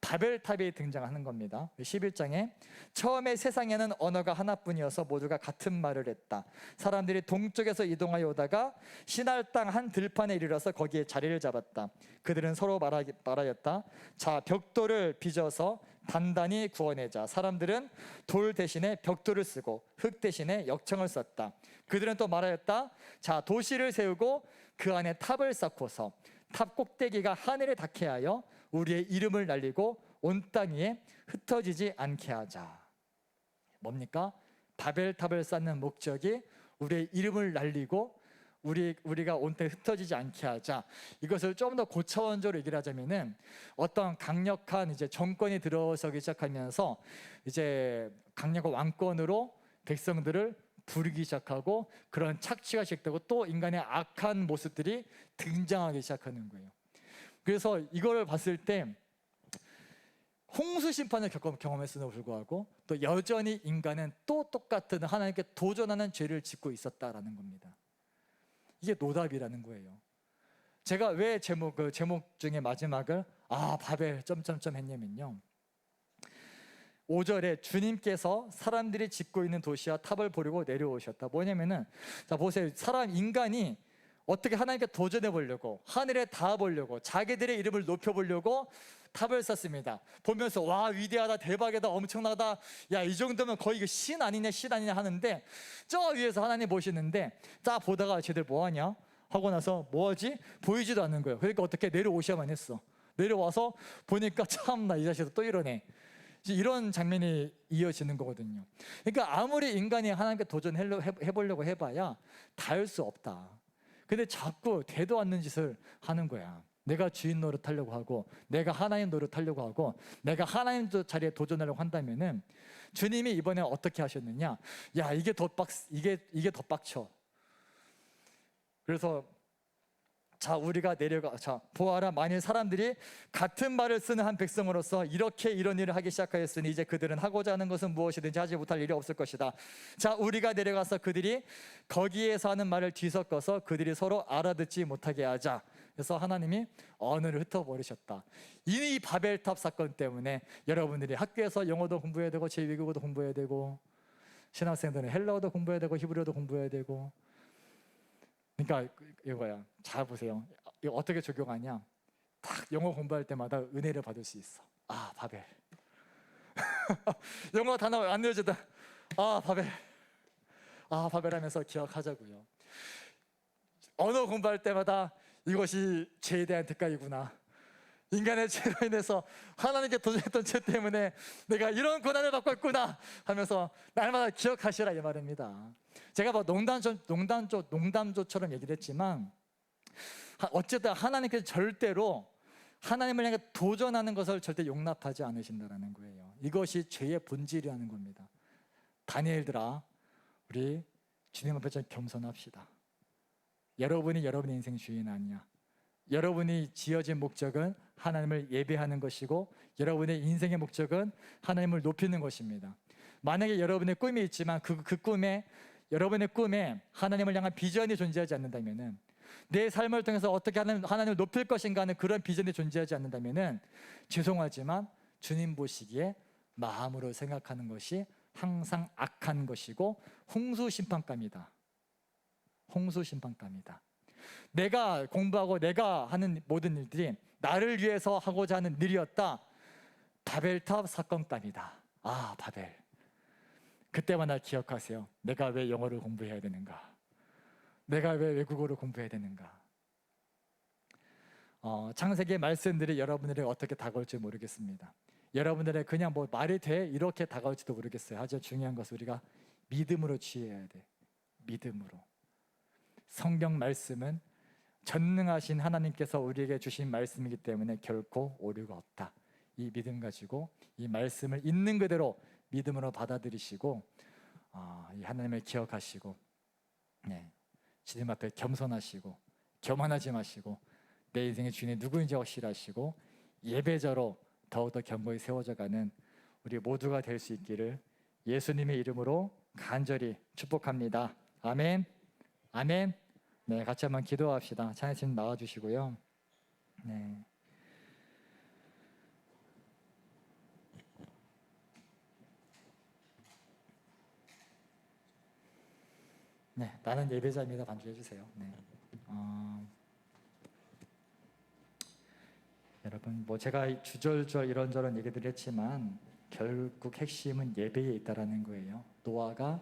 바벨탑이 등장하는 겁니다. 11장에 처음에 세상에는 언어가 하나뿐이어서 모두가 같은 말을 했다. 사람들이 동쪽에서 이동하여 오다가 시날 땅 한 들판에 이르러서 거기에 자리를 잡았다. 그들은 서로 말하였다. 자, 벽돌을 빚어서 단단히 구워내자. 사람들은 돌 대신에 벽돌을 쓰고 흙 대신에 역청을 썼다. 그들은 또 말하였다. 자, 도시를 세우고 그 안에 탑을 쌓고서 탑 꼭대기가 하늘에 닿게 하여 우리의 이름을 날리고 온 땅 위에 흩어지지 않게 하자. 뭡니까? 바벨탑을 쌓는 목적이 우리의 이름을 날리고 우리가 온 땅에 흩어지지 않게 하자. 이것을 좀 더 고차원적으로 얘기를 하자면은 어떤 강력한 이제 정권이 들어서기 시작하면서 이제 강력한 왕권으로 백성들을 부르기 시작하고 그런 착취가 시작되고 또 인간의 악한 모습들이 등장하기 시작하는 거예요. 그래서 이걸 봤을 때 홍수 심판을 경험했음에도 불구하고 또 여전히 인간은 또 똑같은 하나님께 도전하는 죄를 짓고 있었다라는 겁니다. 이게 노답이라는 거예요. 제가 왜 제목 중에 마지막을 바벨 점점점 했냐면요, 5절에 주님께서 사람들이 짓고 있는 도시와 탑을 보려고 내려오셨다. 뭐냐면은, 자 보세요. 인간이 어떻게 하나님께 도전해 보려고, 하늘에 닿아 보려고, 자기들의 이름을 높여 보려고 탑을 쌓습니다. 보면서 와, 위대하다, 대박이다, 엄청나다, 야, 이 정도면 거의 이거 신 아니냐 하는데, 저 위에서 하나님 보시는데 딱 보다가 쟤들 뭐하냐 하고 나서 뭐하지? 보이지도 않는 거예요. 그러니까 어떻게 내려오셔야만 했어. 내려와서 보니까 참나, 이 자식도 또 이러네. 이런 장면이 이어지는 거거든요. 그러니까 아무리 인간이 하나님께 도전해보려고 해봐야 닿을 수 없다. 근데 자꾸 되도 않는 짓을 하는 거야. 내가 주인 노릇하려고 하고, 내가 하나님 노릇하려고 하고, 내가 하나님 자리에 도전하려고 한다면은 주님이 이번에 어떻게 하셨느냐? 야, 이게 더 빡쳐. 그래서 자, 우리가 내려가, 자, 보아라, 만일 사람들이 같은 말을 쓰는 한 백성으로서 이렇게 이런 일을 하기 시작하였으니 이제 그들은 하고자 하는 것은 무엇이든지 하지 못할 일이 없을 것이다. 자, 우리가 내려가서 그들이 거기에서 하는 말을 뒤섞어서 그들이 서로 알아듣지 못하게 하자. 그래서 하나님이 언어를 흩어버리셨다. 이미 이 바벨탑 사건 때문에 여러분들이 학교에서 영어도 공부해야 되고 제2외국어도 공부해야 되고, 신학생들은 헬라어도 공부해야 되고 히브리어도 공부해야 되고. 그러니까 이거야. 잘 보세요. 이거 어떻게 적용하냐? 딱 영어 공부할 때마다 은혜를 받을 수 있어. 아, 바벨. 영어 단어 안 외워지다. 아, 바벨. 아, 바벨 하면서 기억하자고요. 언어 공부할 때마다 이것이 죄에 대한 대가이구나. 인간의 죄로 인해서 하나님께 도전했던 죄 때문에 내가 이런 고난을 받고 있구나 하면서 날마다 기억하시라, 이 말입니다. 제가 뭐 농담조처럼 얘기를 했지만 어쨌든 하나님께서 절대로 하나님을 향해 도전하는 것을 절대 용납하지 않으신다는 거예요. 이것이 죄의 본질이라는 겁니다. 다니엘들아, 우리 주님 앞에 좀 겸손합시다. 여러분이 여러분의 인생 주인 아니야. 여러분이 지어진 목적은 하나님을 예배하는 것이고 여러분의 인생의 목적은 하나님을 높이는 것입니다. 만약에 여러분의 꿈이 있지만 그 꿈에, 여러분의 꿈에 하나님을 향한 비전이 존재하지 않는다면은, 내 삶을 통해서 어떻게 하나님을 높일 것인가 하는 그런 비전이 존재하지 않는다면은, 죄송하지만 주님 보시기에 마음으로 생각하는 것이 항상 악한 것이고 홍수심판감이다. 홍수심판감이다. 내가 공부하고 내가 하는 모든 일들이 나를 위해서 하고자 하는 일이었다. 바벨탑 사건감이다. 아, 바벨. 그때마다 기억하세요. 내가 왜 영어를 공부해야 되는가? 내가 왜 외국어를 공부해야 되는가? 창세기의 말씀들이 여러분들에게 어떻게 다가올지 모르겠습니다. 여러분들의 그냥 뭐 말이 돼? 이렇게 다가올지도 모르겠어요. 아주 중요한 것은 우리가 믿음으로 취해야 돼. 믿음으로. 성경 말씀은 전능하신 하나님께서 우리에게 주신 말씀이기 때문에 결코 오류가 없다. 이 믿음 가지고 이 말씀을 있는 그대로 믿음으로 받아들이시고 이 하나님을 기억하시고, 네, 주님 앞에 겸손하시고 교만하지 마시고 내 인생의 주인이 누구인지 확실하시고 예배자로 더욱더 견고히 세워져가는 우리 모두가 될 수 있기를 예수님의 이름으로 간절히 축복합니다. 아멘. 아멘. 네, 같이 한번 기도합시다. 찬양팀 나와주시고요. 네. 네, 나는 예배자입니다. 반주해 주세요. 네. 여러분, 뭐 제가 주절주절 이런저런 얘기들 했지만 결국 핵심은 예배에 있다라는 거예요. 노아가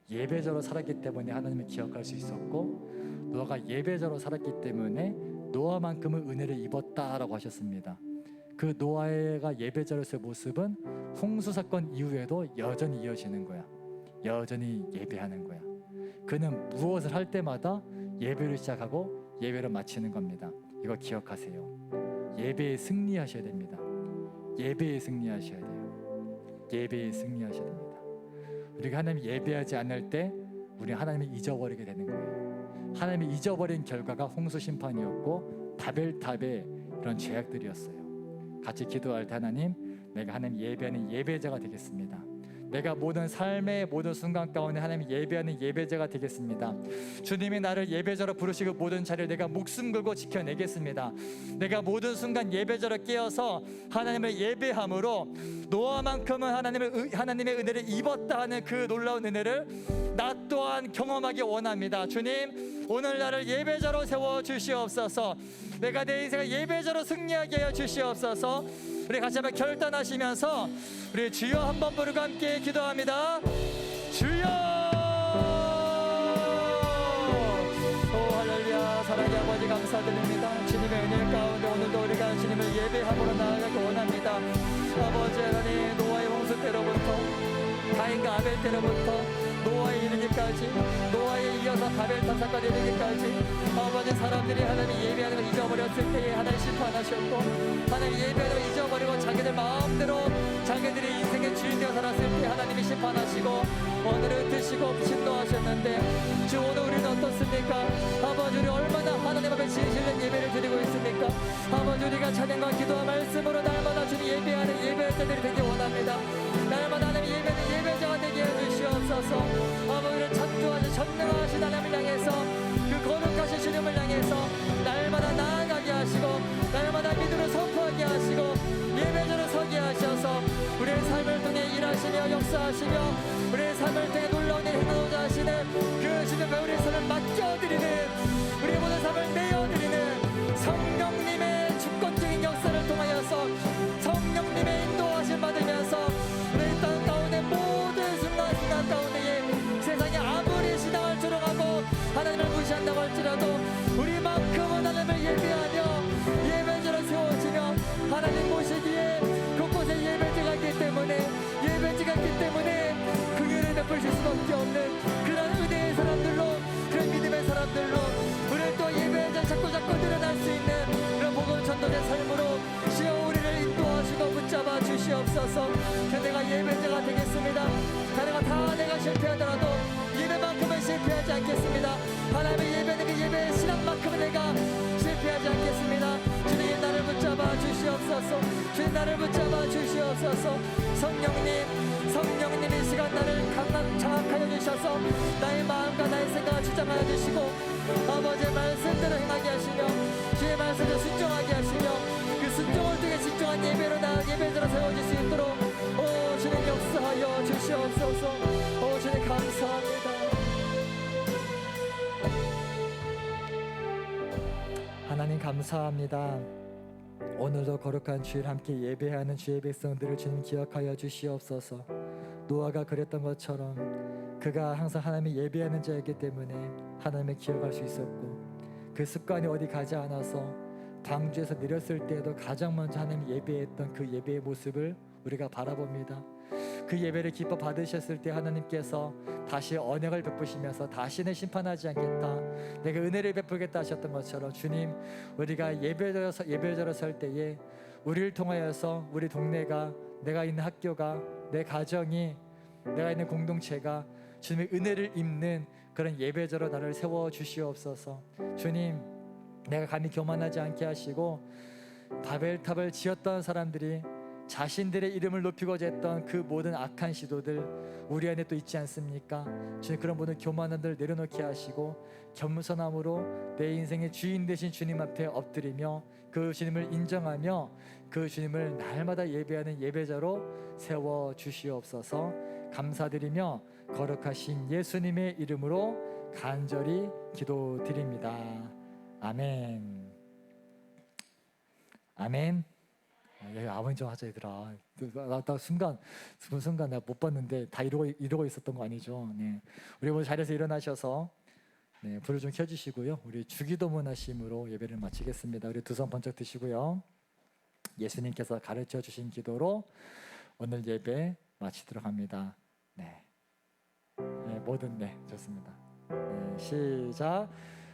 예배자로 살았기 때문에 하나님을 기억할 수 있었고, 노아가 예배자로 살았기 때문에 노아만큼은 은혜를 입었다라고 하셨습니다. 그 노아가 예배자로서의 모습은 홍수 사건 이후에도 여전히 이어지는 거야. 여전히 예배하는 거야. 그는 무엇을 할 때마다 예배를 시작하고 예배를 마치는 겁니다. 이거 기억하세요. 예배에 승리하셔야 됩니다. 예배에 승리하셔야 돼요. 예배에 승리하셔야 됩니다. 우리가 하나님 예배하지 않을 때 우리 하나님을 잊어버리게 되는 거예요. 하나님을 잊어버린 결과가 홍수 심판이었고 바벨탑의 이런 죄악들이었어요. 같이 기도할 때 하나님, 내가 하나님 예배하는 예배자가 되겠습니다. 내가 모든 삶의 모든 순간 가운데 하나님 예배하는 예배자가 되겠습니다. 주님이 나를 예배자로 부르시고 모든 자리를 내가 목숨 걸고 지켜내겠습니다. 내가 모든 순간 예배자로 깨어서 하나님을 예배함으로 노아만큼은 하나님의 은혜를 입었다 하는 그 놀라운 은혜를 나 또한 경험하기 원합니다. 주님, 오늘 나를 예배자로 세워 주시옵소서. 내가 내 인생을 예배자로 승리하게 하여 주시옵소서. 우리 같이 한번 결단하시면서 우리 주여 한번 부르고 함께 기도합니다. 주여! 오 할렐루야. 사랑의 아버지 감사드립니다. 주님의 은혜 가운데 오늘도 우리가 주님을 예배함으로 나아가기 원합니다. 아버지 하나님, 노아의 홍수 때로부터 가인과 아벨 때로부터 노아에 이르기까지, 노아에 이어서 바벨탑 사건에 이르기까지 아버지, 사람들이 하나님 예배하는 걸 잊어버렸습니다. 나갔을 때에 하나님 심판하셨고, 하나님 예배를 잊어버리고 자기들 마음대로 자기들의 인생의 주인 되어 살았을 때 하나님이 심판하시고 오늘은 드시고 진노하셨는데, 주 오늘 우리는 어떻습니까? 아버지, 우리 얼마나 하나님 앞에 진실된 예배를 드리고 있습니까? 아버지, 우리가 찬양과 기도와 말씀으로 날마다 주님 예배하는 예배자들이 되기 원합니다. 날마다 하나님 예배는 예배자가 되게 해주시옵소서. 아버지를 창조하신 전능하신 하나님을 향해서, 그 거룩하신 주님을 향해서 날마다 나아가게 하시고, 날마다 믿음을 선포하게 하시고, 예배자로 서게 하셔서 우리의 삶을 통해 일하시며 역사하시며 우리의 삶을 통해 놀라운 일 행하고자 하시는 그 주님과 우리의 삶을 맡겨드리는, 우리의 모든 삶을 내어드리는 성령님의 주권적인 역사를 통하여서 성령님의 인도하심 받으면서 우리 땅 가운데 모든 순간순간 가운데에 세상이 아무리 신앙을 조롱하고 하나님을 무시한다고 할지라도 우리만큼은 하나님을 예배하며 예배자로 세워지며 하나님 모시기에 곳곳에 예배지가 있기 때문에, 예배지가 있기 때문에 긍휼을 베푸실 수밖에 없는 그런 은혜의 사람들로, 그런 믿음의 사람들로 우리를 또 예배자 자꾸 늘어날 수 있는 그런 복음 전도의 삶으로 주여 우리를 인도하시고 붙잡아 주시옵소서. 내가 예배자가 되겠습니다. 내가 실패하더라도 예배만큼은 실패하지 않겠습니다. 하나님의 예배는 그 예배의 신앙만큼은 내가 실패하지 않겠습니다. 주님, 나를 붙잡아 주시옵소서. 주님, 나를 붙잡아 주시옵소서. 성령님 이 시간 나를 장악하여 주셔서 나의 마음과 나의 생각을 주장하여 주시고 아버지의 말씀대로 행하게 하시며 주의 말씀을 순종하게 하시며 그 순종을 통해 진정한 예배로 나아가 예배자로 세워질 수 있도록 주님 역사하여 주시옵소서. 주님 감사합니다. 하나님 감사합니다. 오늘도 거룩한 주일 함께 예배하는 주의 백성들을 주님 기억하여 주시옵소서. 노아가 그랬던 것처럼 그가 항상 하나님을 예배하는 자였기 때문에 하나님을 기억할 수 있었고, 그 습관이 어디 가지 않아서 방주에서 내렸을 때에도 가장 먼저 하나님 예배했던 그 예배의 모습을 우리가 바라봅니다. 그 예배를 기뻐 받으셨을 때 하나님께서 다시 언약을 베푸시면서 다시는 심판하지 않겠다, 내가 은혜를 베푸겠다 하셨던 것처럼 주님, 우리가 예배자로 설 때에 우리를 통하여서 우리 동네가, 내가 있는 학교가, 내 가정이, 내가 있는 공동체가 주님의 은혜를 입는 그런 예배자로 나를 세워 주시옵소서. 주님, 내가 감히 교만하지 않게 하시고 바벨탑을 지었던 사람들이 자신들의 이름을 높이고자 했던 그 모든 악한 시도들 우리 안에 또 있지 않습니까? 주님, 그런 모든 교만함들 내려놓게 하시고 겸손함으로 내 인생의 주인 되신 주님 앞에 엎드리며 그 주님을 인정하며 그 주님을 날마다 예배하는 예배자로 세워 주시옵소서. 감사드리며 거룩하신 예수님의 이름으로 간절히 기도드립니다. 아멘. 아멘. 아멘 좀 하자 얘들아. 나 순간 내가 못 봤는데 다 이러고 있었던 거 아니죠? 네. 우리 모두 자리에서 일어나셔서 네, 불을 좀 켜주시고요. 우리 주기도문 하심으로 예배를 마치겠습니다. 우리 두 손 번쩍 드시고요. 예수님께서 가르쳐 주신 기도로 오늘 예배 마치도록 합니다. 네, 좋습니다. 네, 시작.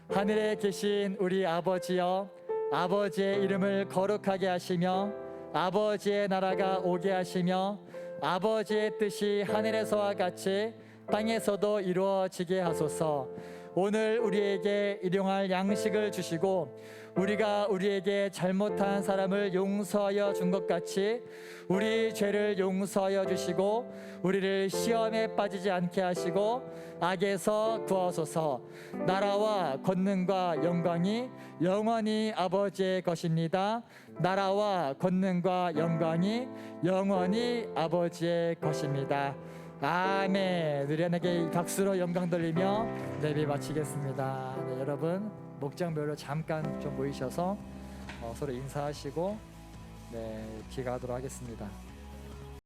하늘에 계신 우리 아버지여, 아버지의 이름을 거룩하게 하시며 아버지의 나라가 오게 하시며 아버지의 뜻이 하늘에서와 같이 땅에서도 이루어지게 하소서. 오늘 우리에게 일용할 양식을 주시고 우리가 우리에게 잘못한 사람을 용서하여 준 것 같이 우리 죄를 용서하여 주시고 우리를 시험에 빠지지 않게 하시고 악에서 구하소서. 나라와 권능과 영광이 영원히 아버지의 것입니다. 나라와 권능과 영광이 영원히 아버지의 것입니다. 아멘. 우리 하나님께 박수로 영광 돌리며 예배 마치겠습니다. 네, 여러분 목장별로 잠깐 좀 모이셔서 서로 인사하시고 기도하도록 하겠습니다.